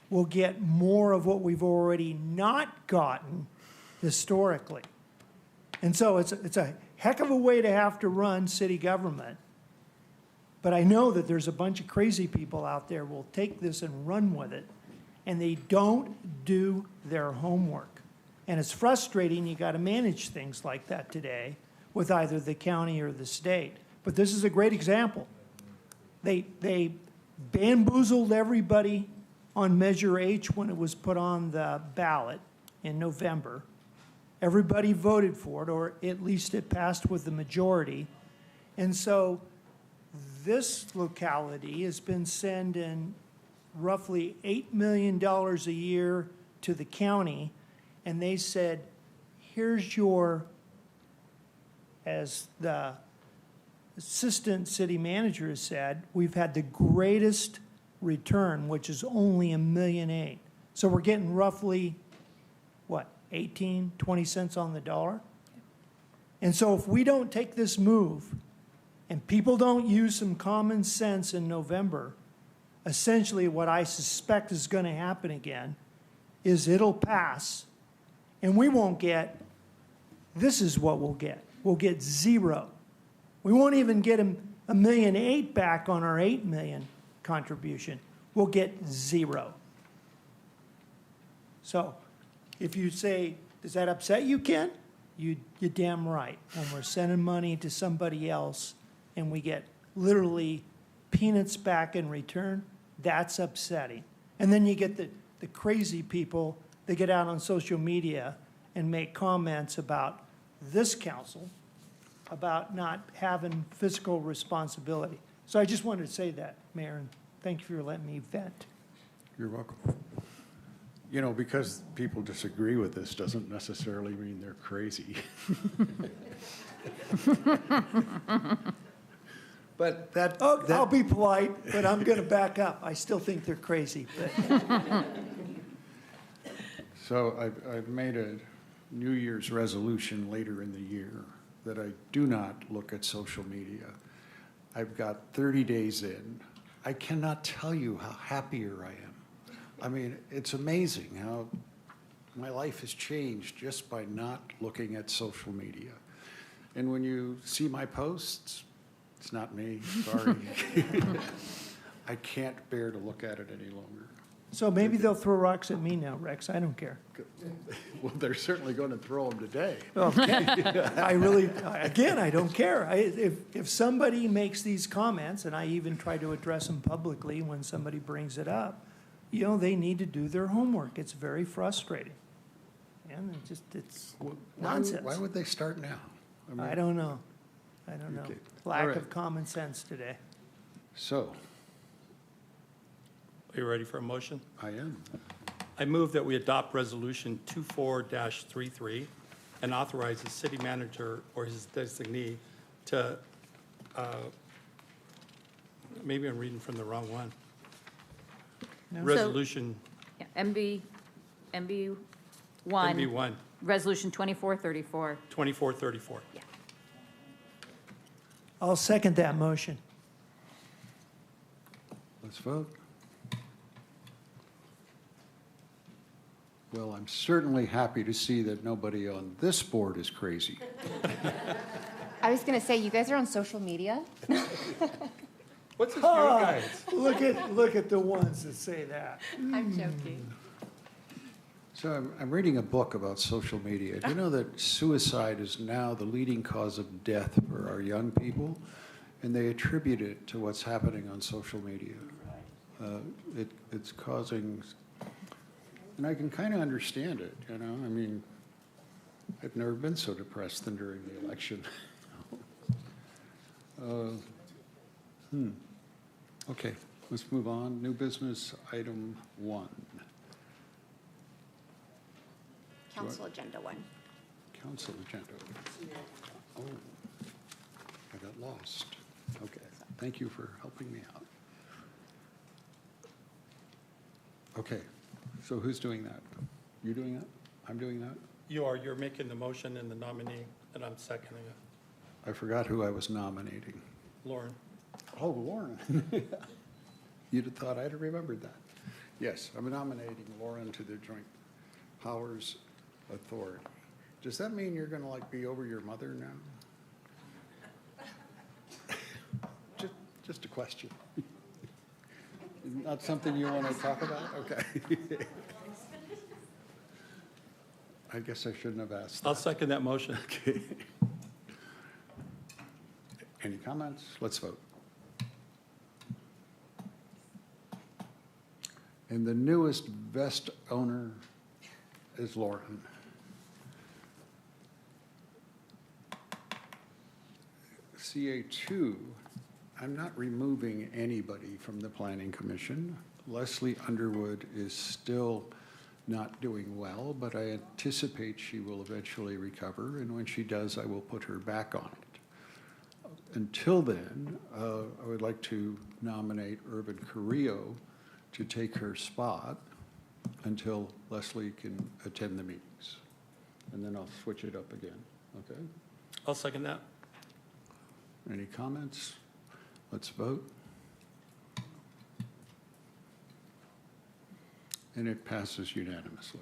we'll get more of what we've already not gotten historically. And so it's a heck of a way to have to run city government. But I know that there's a bunch of crazy people out there who will take this and run with it, and they don't do their homework. And it's frustrating, you got to manage things like that today with either the county or the state. But this is a great example. They bamboozled everybody on Measure H when it was put on the ballot in November. Everybody voted for it, or at least it passed with the majority. And so this locality has been sending roughly $8 million a year to the county, and they said, here's your, as the assistant city manager has said, we've had the greatest return, which is only $1.8 million. So we're getting roughly, what, 18, 20 cents on the dollar? And so if we don't take this move and people don't use some common sense in November, essentially what I suspect is going to happen again is it'll pass and we won't get, this is what we'll get. We'll get zero. We won't even get $1.8 million back on our $8 million contribution. We'll get zero. So if you say, does that upset you, Ken? You're damn right. When we're sending money to somebody else and we get literally peanuts back in return, that's upsetting. And then you get the crazy people that get out on social media and make comments about this council, about not having fiscal responsibility. So I just wanted to say that, Mayor, and thank you for letting me vent. You're welcome. You know, because people disagree with this doesn't necessarily mean they're crazy. But that, I'll be polite, but I'm going to back up. I still think they're crazy. But. So I've made a New Year's resolution later in the year that I do not look at social media. I've got 30 days in. I cannot tell you how happier I am. I mean, it's amazing how my life has changed just by not looking at social media. And when you see my posts, it's not me, sorry. I can't bear to look at it any longer. So maybe they'll throw rocks at me now, Rex. I don't care. Well, they're certainly going to throw them today. Okay. I really, again, I don't care. If somebody makes these comments, and I even try to address them publicly when somebody brings it up, you know, they need to do their homework. It's very frustrating. And it's nonsense. Why would they start now? I don't know. I don't know. Okay. Lack of common sense today. So. Are you ready for a motion? I am. I move that we adopt Resolution 24-33 and authorize the city manager or his designee to, maybe I'm reading from the wrong one. No. Resolution MB1. MB1, Resolution 2434. 2434. Yeah. I'll second that motion. Let's vote. Well, I'm certainly happy to see that nobody on this board is crazy. I was going to say, you guys are on social media? What's with you guys? Look at the ones that say that. I'm joking. So I'm reading a book about social media. Do you know that suicide is now the leading cause of death for our young people? And they attribute it to what's happening on social media. It's causing, and I can kind of understand it, you know? I mean, I've never been so depressed than during the election. Okay, let's move on. New business, item 1. Council Agenda 1. Council agenda. Oh, I got lost. Okay, thank you for helping me out. Okay, so who's doing that? You doing that? I'm doing that? You're making the motion and the nominee, and I'm seconding it. I forgot who I was nominating. Lauren. Oh, Lauren. You'd have thought I'd have remembered that. Yes, I'm nominating Lauren to the Joint Powers Authority. Does that mean you're gonna like be over your mother now? Just a question. Not something you want to talk about? Okay. I guess I shouldn't have asked. I'll second that motion. Okay. Any comments? Let's vote. And the newest vest owner is Lauren. CA2, I'm not removing anybody from the Planning Commission. Leslie Underwood is still not doing well, but I anticipate she will eventually recover, and when she does, I will put her back on it. Until then, I would like to nominate Urban Carrillo to take her spot until Leslie can attend the meetings. And then I'll switch it up again, okay? I'll second that. Any comments? Let's vote. And it passes unanimously.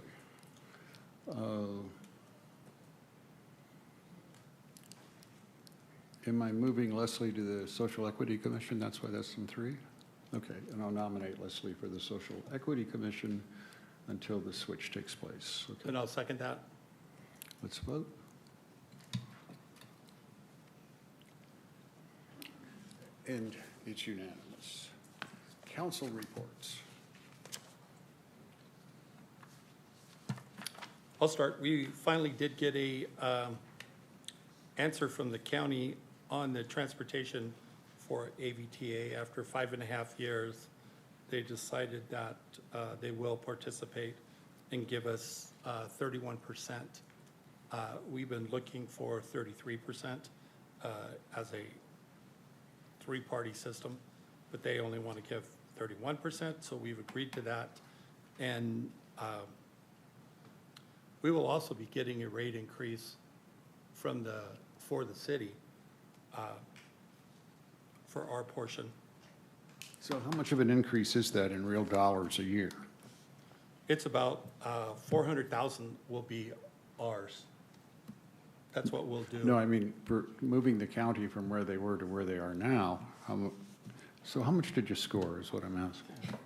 Am I moving Leslie to the Social Equity Commission? That's why that's in 3? Okay, and I'll nominate Leslie for the Social Equity Commission until the switch takes place. Okay, And I'll second that. let's vote. And it's unanimous. Council reports. I'll start. We finally did get a answer from the county on the transportation for AVTA. After 5.5 years, they decided that they will participate and give us 31%. We've been looking for 33% as a 3-party system, but they only want to give 31%, so we've agreed to that. And we will also be getting a rate increase for the city for our portion. So how much of an increase is that in real dollars a year? It's about 400,000 will be ours. That's what we'll do. No, I mean, for moving the county from where they were to where they are now, so how much did you score is what I'm asking?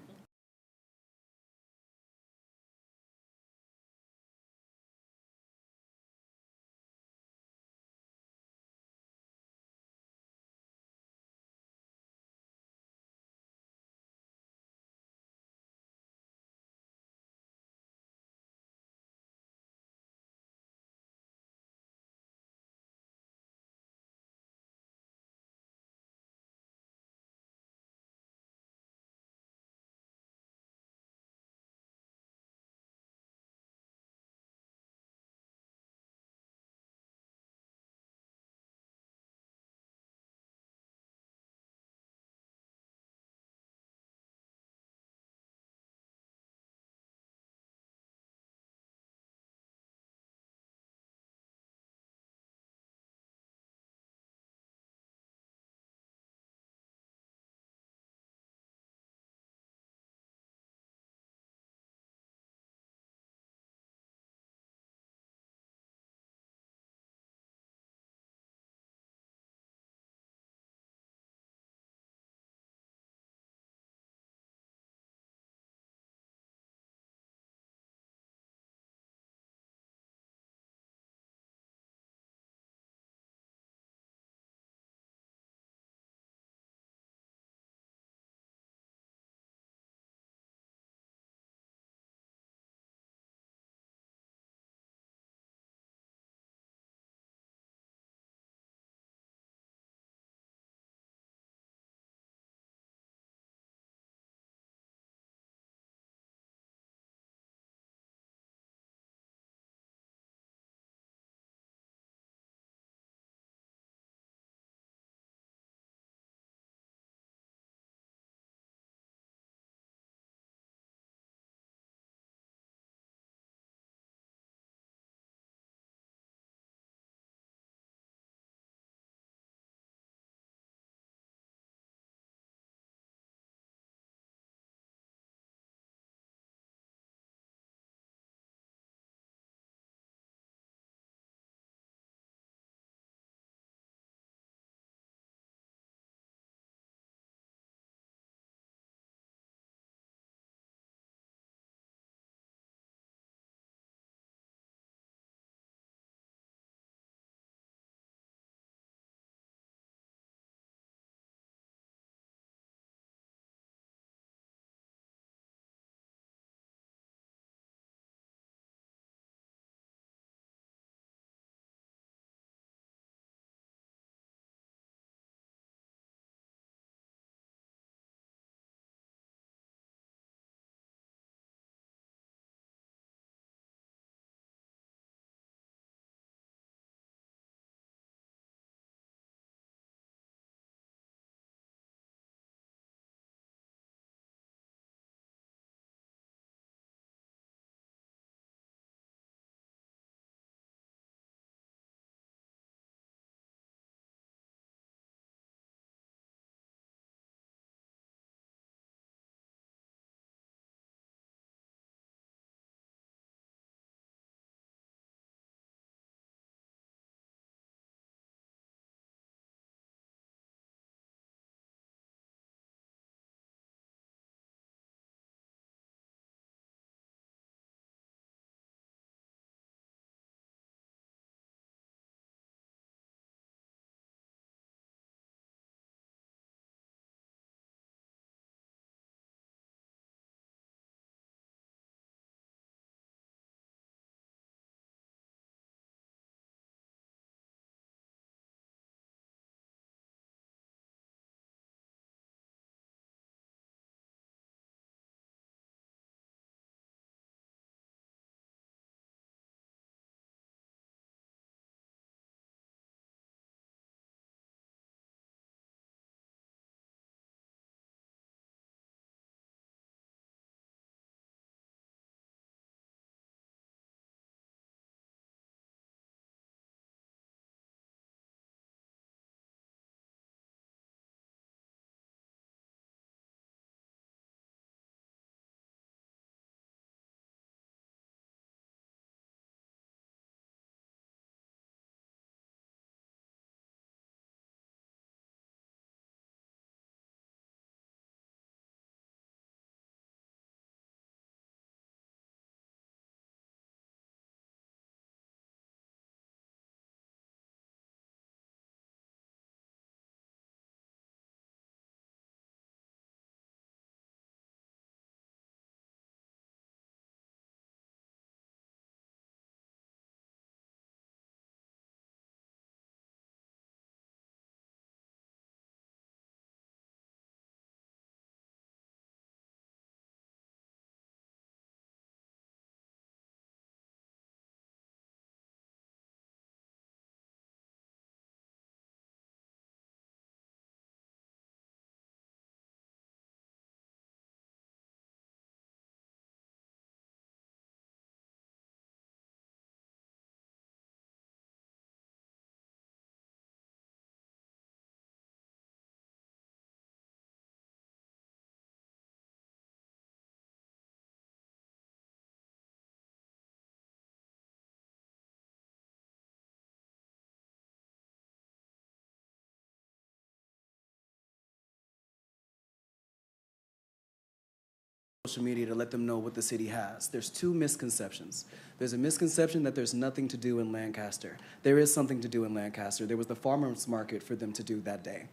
social media to let them know what the city has. There's two misconceptions. There's a misconception that there's nothing to do in Lancaster. There is something to do in Lancaster. There was the farmers market for them to do that day.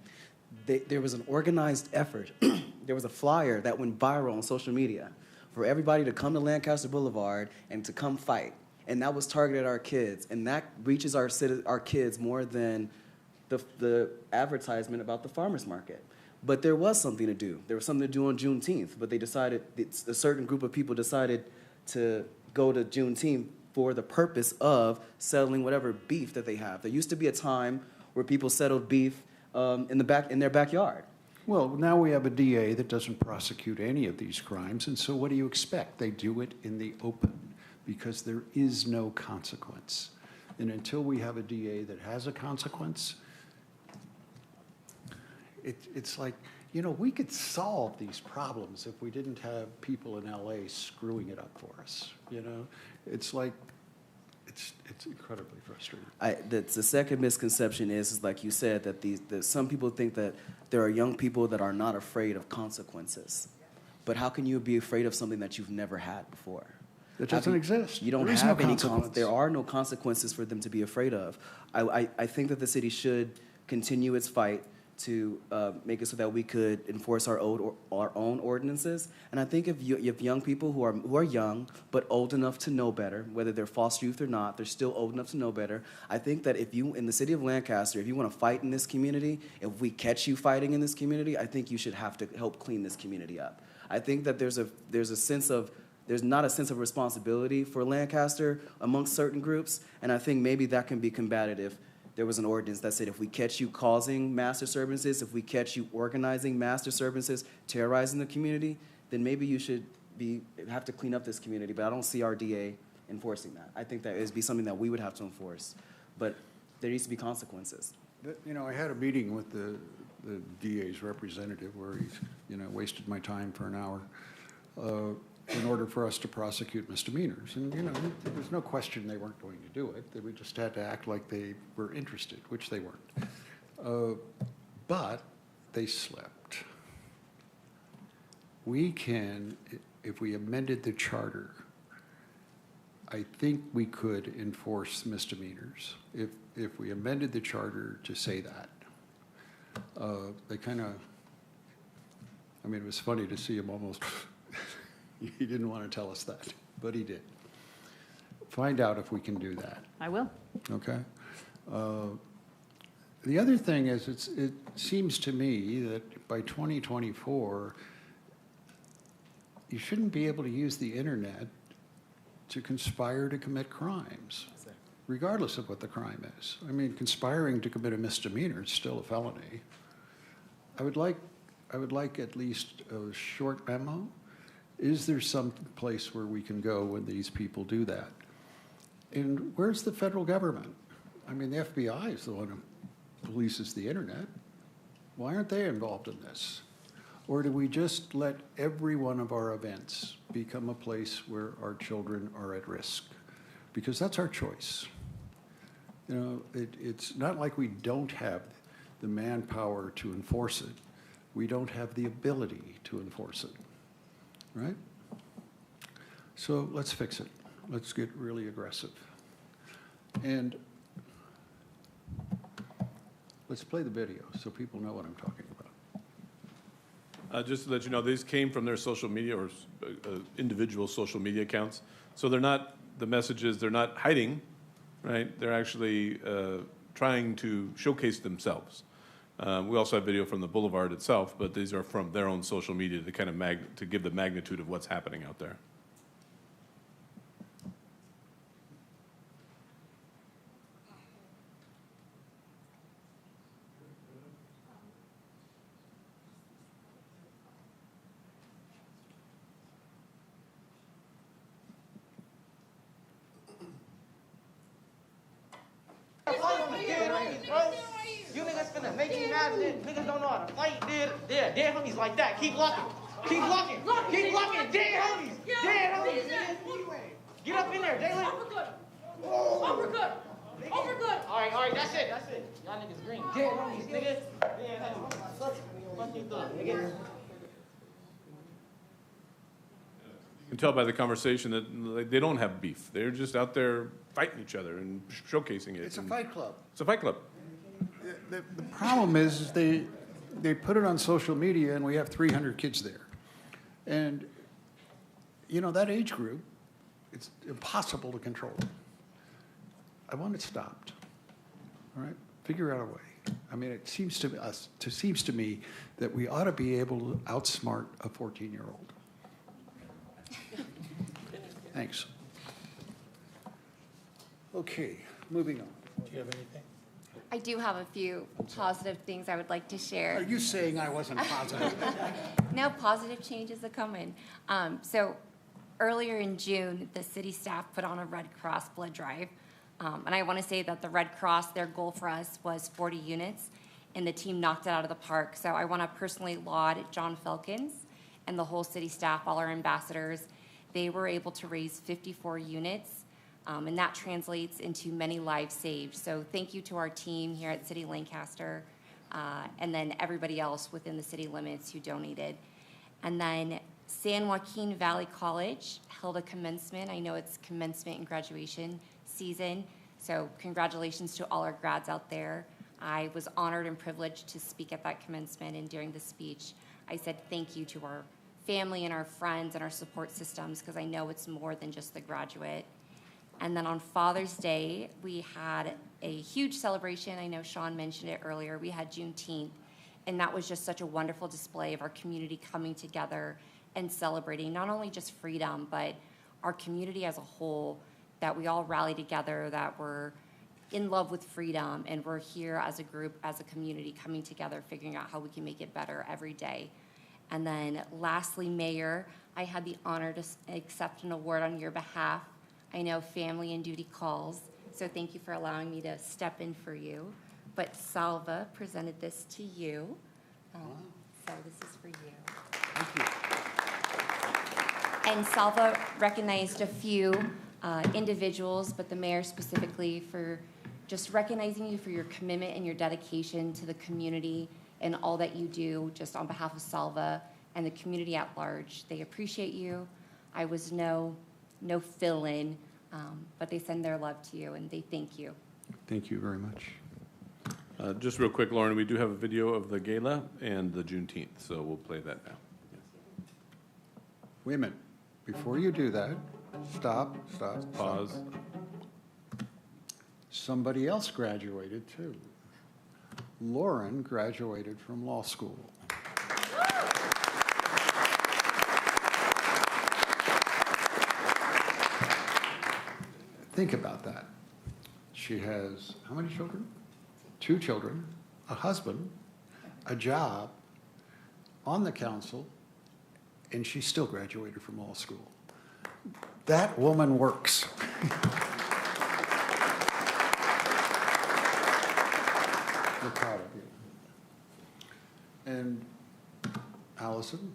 There was an organized effort. There was a flyer that went viral on social media for everybody to come to Lancaster Boulevard and to come fight. And that was targeted at our kids. And that reaches our kids more than the advertisement about the farmers market. But there was something to do. There was something to do on Juneteenth, but they decided, a certain group of people decided to go to Juneteenth for the purpose of settling whatever beef that they have. There used to be a time where people settled beef in their backyard. Well, now we have a DA that doesn't prosecute any of these crimes, and so what do you expect? They do it in the open because there is no consequence. And until we have a DA that has a consequence, it's like, you know, we could solve these problems if we didn't have people in LA screwing it up for us, you know? It's like, it's incredibly frustrating. The second misconception is like you said, that some people think that there are young people that are not afraid of consequences. But how can you be afraid of something that you've never had before? It doesn't exist. You don't There is have no any consequence. there are no consequences for them to be afraid of. I think that the city should continue its fight to make it so that we could enforce our own ordinances. And I think if you have young people who are young but old enough to know better, whether they're foster youth or not, they're still old enough to know better. I think that if you, in the city of Lancaster, if you want to fight in this community, if we catch you fighting in this community, I think you should have to help clean this community up. I think that there's not a sense of responsibility for Lancaster amongst certain groups, and I think maybe that can be combated if there was an ordinance that said if we catch you causing mass disturbances, if we catch you organizing mass disturbances, terrorizing the community, then maybe you should have to clean up this community. But I don't see our DA enforcing that. I think that it would be something that we would have to enforce. But there needs to be consequences. You know, I had a meeting with the DA's representative where he, you know, wasted my time for an hour in order for us to prosecute misdemeanors. And, you know, there's no question they weren't going to do it. We just had to act like they were interested, which they weren't. But they slept. We can, if we amended the charter, I think we could enforce misdemeanors. If we amended the charter to say that. They kind of, I mean, it was funny to see him almost, he didn't want to tell us that, but he did. Find out if we can do that. I will. Okay. The other thing is, it seems to me that by 2024, you shouldn't be able to use the internet to conspire to commit crimes, regardless of what the crime is. I mean, conspiring to commit a misdemeanor is still a felony. I would like at least a short memo. Is there some place where we can go when these people do that? And where's the federal government? I mean, the FBI is the one who polices the internet. Why aren't they involved in this? Or do we just let every one of our events become a place where our children are at risk? Because that's our choice. You know, it's not like we don't have the manpower to enforce it. We don't have the ability to enforce it, right? So let's fix it. Let's get really aggressive. And let's play the video so people know what I'm talking about. Just to let you know, these came from their social media or individual social media accounts. So they're not, the messages, they're not hiding, right? They're actually trying to showcase themselves. We also have video from the Boulevard itself, but these are from their own social media to kind of to give the magnitude of what's happening out there. You niggas finna make me mad. Niggas don't know how to fight. Dead homies like that. Keep blocking. Keep blocking. Keep blocking. Dead homies. Dead homies. Get up in there, Jalen. Overcooked. Overcooked. All right, that's it. Y'all niggas green. Dead homies, niggas. Dead homies. Fuck you thought, nigga. can tell by the conversation that like, they don't have beef. They're just out there fighting each other and showcasing it. It's a And fight club. It's a fight club. The problem is they put it on social media and we have 300 kids there. And, you know, that age group, it's impossible to control. I want it stopped, all right? Figure out a way. I mean, it seems to me that we ought to be able to outsmart a 14-year-old. Thanks. Okay, moving on. Do you have anything? I do have a few positive things I would like to share. Are you saying I wasn't positive? No, positive changes are coming. So earlier in June, the city staff put on a Red Cross blood drive. And I want to say that the Red Cross, their goal for us was 40 units, and the team knocked it out of the park. So I want to personally laud John Felkins and the whole city staff, all our ambassadors. They were able to raise 54 units, and that translates into many lives saved. So thank you to our team here at City Lancaster, and then everybody else within the city limits who donated. And then San Joaquin Valley College held a commencement. I know it's commencement and graduation season, so congratulations to all our grads out there. I was honored and privileged to speak at that commencement, and during the speech, I said thank you to our family and our friends and our support systems, because I know it's more than just the graduate. And then on Father's Day, we had a huge celebration. I know Sean mentioned it earlier. We had Juneteenth, and that was just such a wonderful display of our community coming together and celebrating not only just freedom, but our community as a whole, that we all rally together, that we're in love with freedom, and we're here as a group, as a community, coming together, figuring out how we can make it better every day. And then lastly, Mayor, I had the honor to accept an award on your behalf. I know family and duty calls, so thank you for allowing me to step in for you. But Salva presented this to you, so this is for you. Thank you. And Salva recognized a few individuals, but the mayor specifically, for just recognizing you for your commitment and your dedication to the community and all that you do just on behalf of Salva and the community at large. They appreciate you. I was no fill-in, but they send their love to you and they thank you. Thank you very much. Just real quick, Lauren, we do have a video of the gala and the Juneteenth, so we'll play that now. Wait a minute. Before you do that, stop. Pause. Somebody else graduated too. Lauren graduated from law school. Think about that. She has how many children? 2 children, a husband, a job, on the council, and she still graduated from law school. That woman works. We're proud of you. And Allison,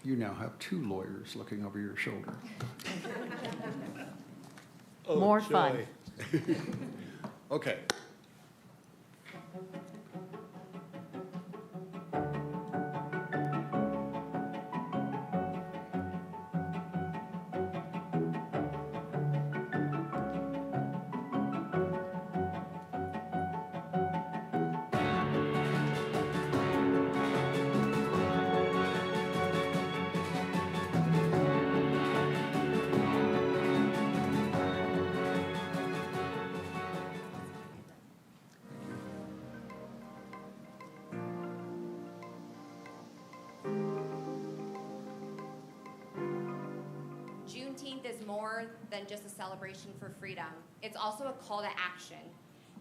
you now have 2 lawyers looking over your shoulder. Oh, More joy. fun. Okay. Juneteenth is more than just a celebration for freedom. It's also a call to action.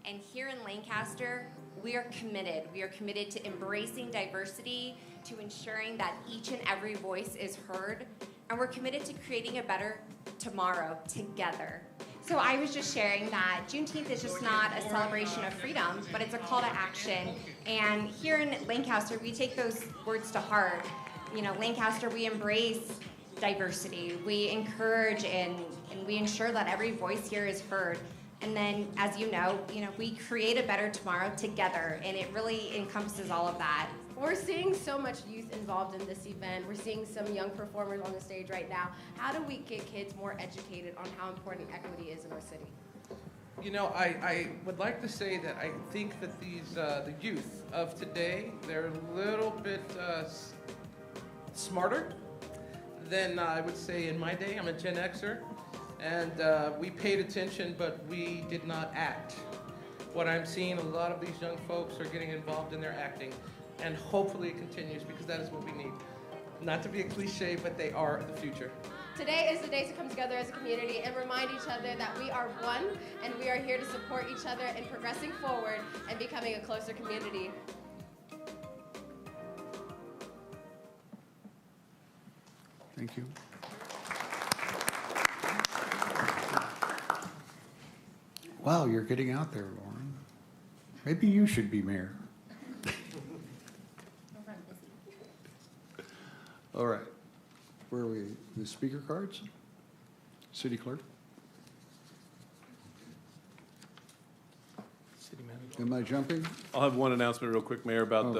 And here in Lancaster, we are committed. We are committed to embracing diversity, to ensuring that each and every voice is heard, and we're committed to creating a better tomorrow together. So I was just sharing that Juneteenth is just not a celebration of freedom, but it's a call to action. And here in Lancaster, we take those words to heart. You know, Lancaster, we embrace diversity. We encourage and we ensure that every voice here is heard. And then, as you know, we create a better tomorrow together, and it really encompasses all of that. We're seeing so much youth involved in this event. We're seeing some young performers on the stage right now. How do we get kids more educated on how important equity is in our city? You know, I would like to say that I think that the youth of today, they're a little bit smarter than I would say in my day. I'm a Gen Xer, and we paid attention, but we did not act. What I'm seeing, a lot of these young folks are getting involved in their acting, and hopefully it continues, because that is what we need. Not to be a cliche, but they are the future. Today is the day to come together as a community and remind each other that we are one, and we are here to support each other in progressing forward and becoming a closer community. Thank you. Wow, you're getting out there, Lauren. Maybe you should be mayor. All right. Where are we? The speaker cards? City clerk? City manager. Am I jumping? I'll have one announcement real quick, Mayor, about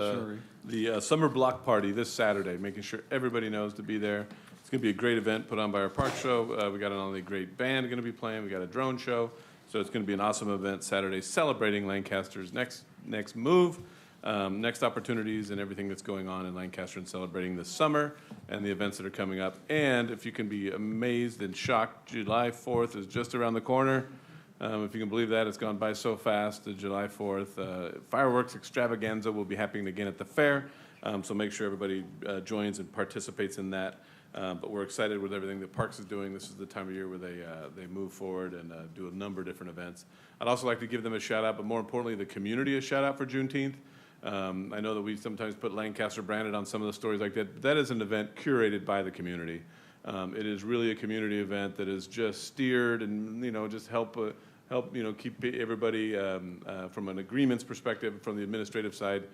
the summer block party this Saturday, making sure everybody knows to be there. It's going to be a great event put on by our park show. We got not only a great band going to be playing, we got a drone show. So it's going to be an awesome event Saturday celebrating Lancaster's next move, next opportunities and everything that's going on in Lancaster and celebrating this summer and the events that are coming up. And if you can be amazed and shocked, July 4th is just around the corner. If you can believe that, it's gone by so fast, July 4th. Fireworks extravaganza will be happening again at the fair. So make sure everybody joins and participates in that. But we're excited with everything that Parks is doing. This is the time of year where they move forward and do a number of different events. I'd also like to give them a shout out, but more importantly, the community a shout out for Juneteenth. I know that we sometimes put Lancaster branded on some of the stories like that, but that is an event curated by the community. It is really a community event that is just steered and, just help keep everybody from an agreements perspective, from the administrative side,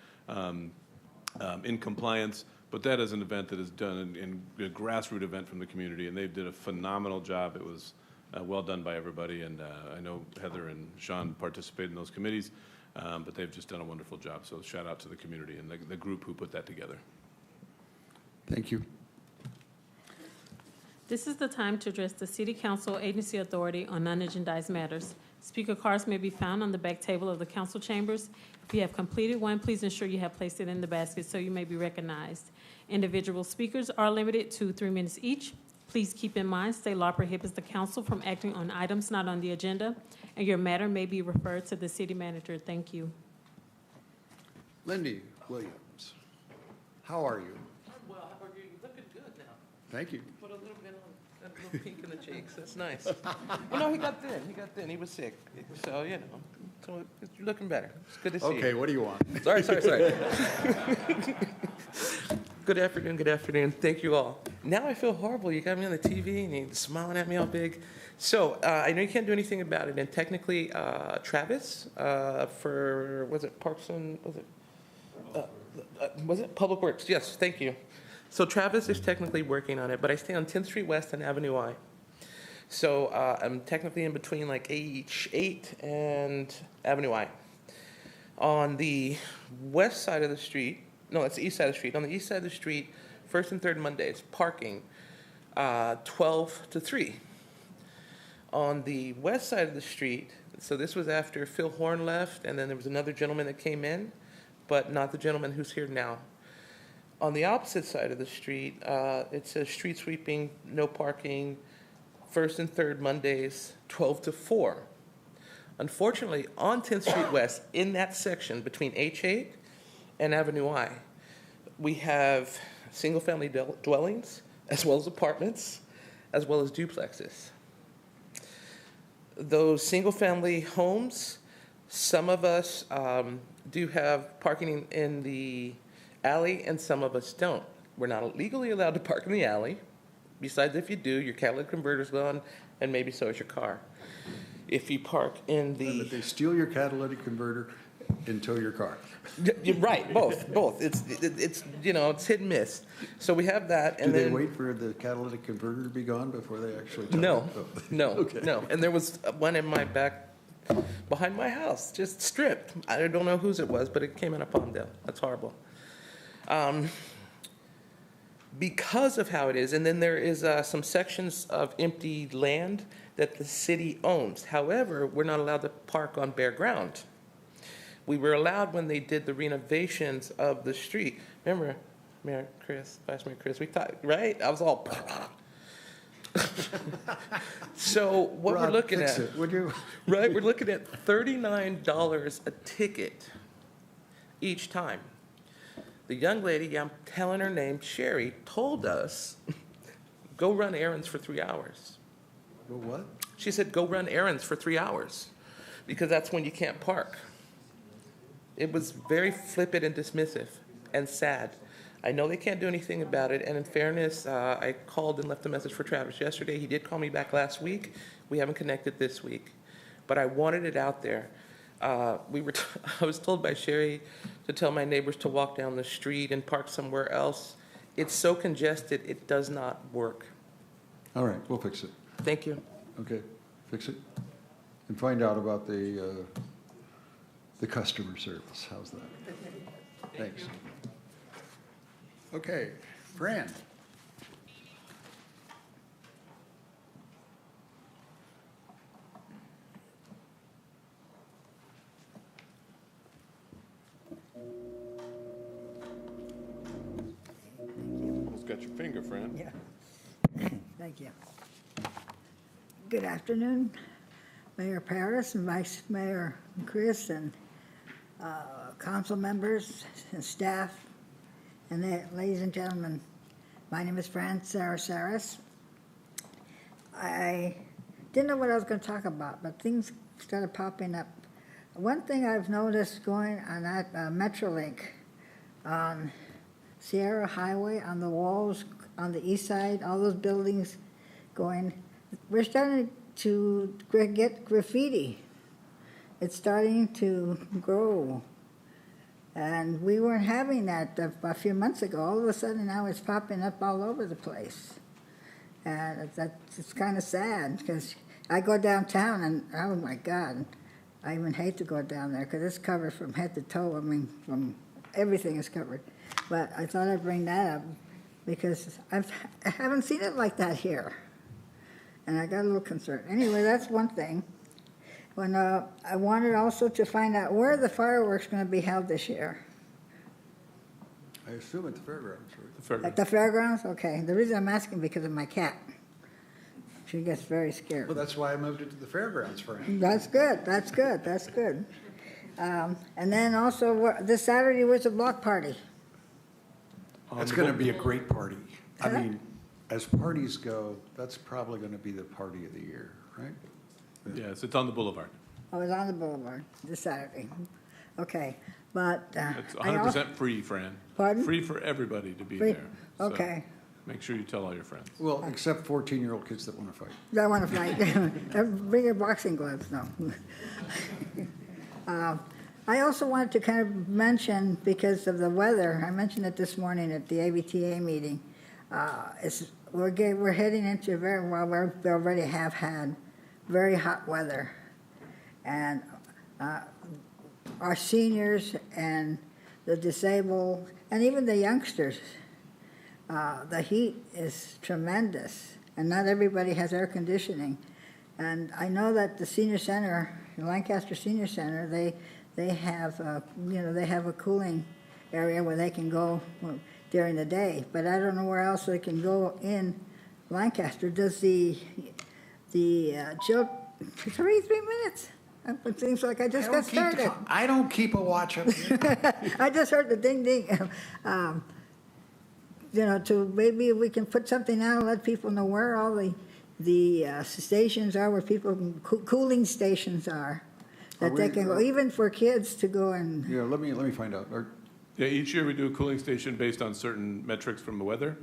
in compliance. But that is an event that is done in a grassroots event from the community, and they did a phenomenal job. It was well done by everybody, and I know Heather and Sean participated in those committees, but they've just done a wonderful job. So shout out to the community and the group who put that together. Thank you. This is the time to address the City Council Agency Authority on non-agendized matters. Speaker cards may be found on the back table of the council chambers. If you have completed one, please ensure you have placed it in the basket so you may be recognized. Individual speakers are limited to 3 minutes each. Please keep in mind, state law prohibits the council from acting on items not on the agenda, and your matter may be referred to the city manager. Thank you. Lindy Williams, how are you? I'm well. How are you? You're looking good now. Thank you. Put a little bit on, got a little pink in the cheeks. That's nice. Well, no, he got thin. He was sick. So, so you're looking better. It's good to see you. Okay, what do you want? Sorry. Good afternoon. Thank you all. Now I feel horrible. You got me on the TV and you're smiling at me all big. So I know you can't do anything about it. And technically, Travis, was it Public Works? Yes, thank you. So Travis is technically working on it, but I stay on 10th Street West and Avenue I. So I'm technically in between like H8 and Avenue I. On the west side of the street, no, that's the east side of the street. On the east side of the street, first and third Mondays, parking, 12 to 3. On the west side of the street, so this was after Phil Horn left, and then there was another gentleman that came in, but not the gentleman who's here now. On the opposite side of the street, it says street sweeping, no parking, first and third Mondays, 12 to 4. Unfortunately, on 10th Street West, in that section between H8 and Avenue I, we have single-family dwellings, as well as apartments, as well as duplexes. Those single-family homes, some of us do have parking in the alley, and some of us don't. We're not legally allowed to park in the alley. Besides, if you do, your catalytic converter's gone, and maybe so is your car. If you park in the... But they steal your catalytic converter and tow your car. You're right, both. It's hit and miss. So we have that, and Do they then wait for the catalytic converter to be gone before they actually tow no, it? Oh. no, Okay. no. And there was one in my back, behind my house, just stripped. I don't know whose it was, but it came out of Palmdale. That's horrible. because of how it is. And then there is some sections of empty land that the city owns. However, we're not allowed to park on bare ground. We were allowed when they did the renovations of the street. Remember, Mayor Chris, Vice Mayor Chris, we talked, right? I was all. So what Rod, we're looking fix at, it, would you? right? We're looking at $39 a ticket each time. The young lady, I'm telling her name, Sherry, told us, go run errands for 3 hours. Go what? She said, go run errands for 3 hours, because that's when you can't park. It was very flippant and dismissive and sad. I know they can't do anything about it, and in fairness, I called and left a message for Travis yesterday. He did call me back last week. We haven't connected this week, but I wanted it out there. I was told by Sherry to tell my neighbors to walk down the street and park somewhere else. It's so congested, it does not work. All right, we'll fix it. Thank you. Okay, fix it. And find out about the customer service. How's that? Thanks. Okay, Fran. Almost got your finger, Fran. Yeah. Thank you. Good afternoon, Mayor Paris and Vice Mayor Chris and council members and staff, and ladies and gentlemen. My name is Fran Saras. I didn't know what I was going to talk about, but things started popping up. One thing I've noticed going on that Metrolink on Sierra Highway, on the walls on the east side, all those buildings going, we're starting to get graffiti. It's starting to grow. And we weren't having that a few months ago. All of a sudden now it's popping up all over the place. And it's kind of sad, because I go downtown and, oh my God, I even hate to go down there because it's covered from head to toe. I mean, from everything is covered. But I thought I'd bring that up because I haven't seen it like that here. And I got a little concerned. Anyway, that's one thing. When I wanted also to find out where the fireworks going to be held this year. I assume at the fairgrounds, right? The fairgrounds. At the fairgrounds? Okay. The reason I'm asking because of my cat. She gets very scared. Well, that's why I moved it to the fairgrounds, Fran. That's good. That's good. That's good. And then also this Saturday was a block party. That's going to be a great party. I mean, as parties go, that's probably going to be the party of the year, right? Yes, it's on the boulevard. Oh, it's on the boulevard this Saturday. Okay, but It's 100% free, Fran. Pardon? Free for everybody to be Free? there. So Okay. Make sure you tell all your friends. Well, except 14-year-old kids that want to fight. I want to fight. Bring your boxing gloves. No. I also wanted to kind of mention, because of the weather, I mentioned it this morning at the ABTA meeting. We're heading into we already have had very hot weather, and our seniors and the disabled and even the youngsters, the heat is tremendous, and not everybody has air conditioning. And I know that the senior center, the Lancaster Senior Center, they have they have a cooling area where they can go during the day, but I don't know where else they can go in Lancaster. Does the chill? 33 minutes. It seems like I just got started. I don't keep a watch of it. I just heard the ding ding. To maybe we can put something out and let people know where all the stations are, where people cooling stations are, that they can go, even for kids to go and. Yeah, let me find out. Yeah, each year we do a cooling station based on certain metrics from the weather.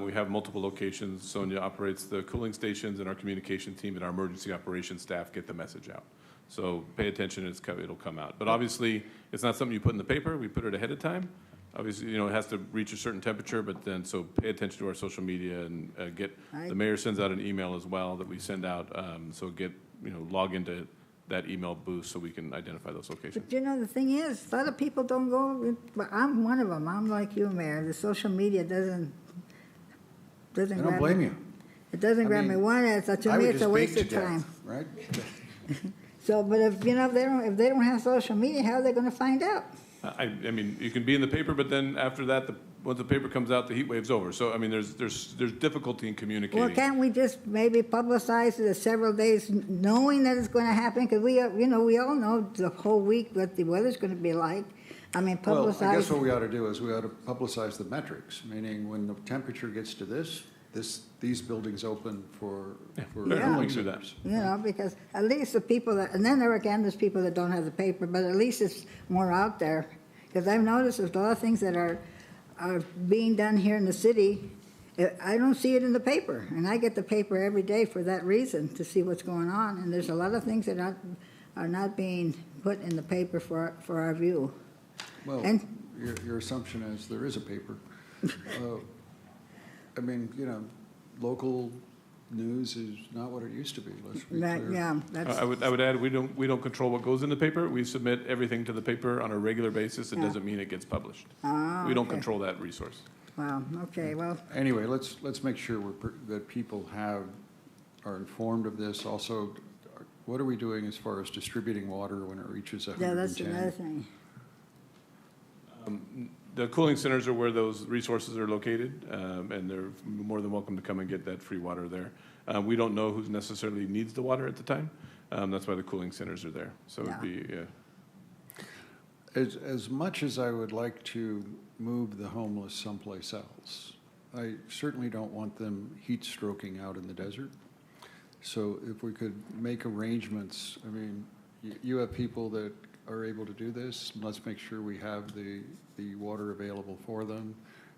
We have multiple locations. Sonia operates the cooling stations, and our communication team and our emergency operations staff get the message out. So pay attention, it'll come out. But obviously, it's not something you put in the paper. We put it ahead of time. Obviously, it has to reach a certain temperature, but then, so pay attention to our social media and the mayor sends out an email as well that we send out. So log into that email boost so we can identify those locations. But you know, the thing is, a lot of people don't go, but I'm one of them. I'm like you, Mayor. The social media doesn't I grab don't blame me. you. It doesn't I grab me. mean, One, to me, it's a waste of time. Right? So, but if, you know, if they don't have social media, how are they gonna find out? I mean, you can be in the paper, but then after that, once the paper comes out, the heat wave's over. So, I mean, there's difficulty in communicating. Well, can't we just maybe publicize it several days, knowing that it's gonna happen? Because we all know the whole week what the weather's gonna be like. I mean, Well, publicize. I guess what we ought to do is we ought to publicize the metrics, meaning when the temperature gets to these buildings open for cooling centers. You know, because at least the people that, and then there again, there's people that don't have the paper, but at least it's more out there. Because I've noticed there's a lot of things that are being done here in the city. I don't see it in the paper, and I get the paper every day for that reason, to see what's going on. And there's a lot of things that are not being put in the paper for our view. Well, And- your assumption is there is a paper. I mean, you know, local news is not what it used to be, let's be That, clear. yeah, that's. I would add, we don't control what goes in the paper. We submit everything to the paper on a regular basis. It Yeah. doesn't mean it gets published. Ah, We don't okay. control that resource. Wow, okay, well, Anyway, let's make sure that people are informed of this. Also, what are we doing as far as distributing water when it reaches 110? yeah, that's another thing. The cooling centers are where those resources are located, and they're more than welcome to come and get that free water there. We don't know who necessarily needs the water at the time. That's why the cooling centers are there. So it'd be, As much as I would like to move the homeless someplace else, I certainly don't want them heat stroking out in the desert. So if we could make arrangements, I mean, you have people that are able to do this. Let's make sure we have the water available for them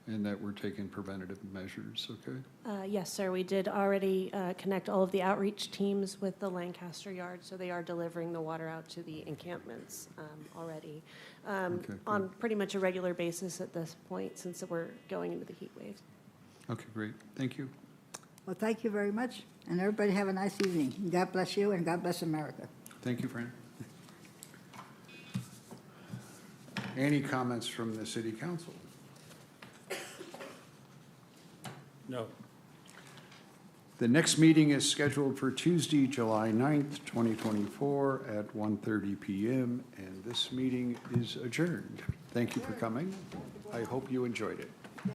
and that we're taking preventative measures, okay? Yes, sir. We did already connect all of the outreach teams with the Lancaster yard, so they are delivering the water out to the encampments already on pretty much a regular basis at this point, since we're going into the heat waves. Okay, great. Thank you. Well, thank you very much, and everybody have a nice evening. God bless you, and God bless America. Thank you, Fran. Any comments from the city council? No. The next meeting is scheduled for Tuesday, July 9th, 2024 at 1:30 PM, and this meeting is adjourned. Thank you for coming. I hope you enjoyed it.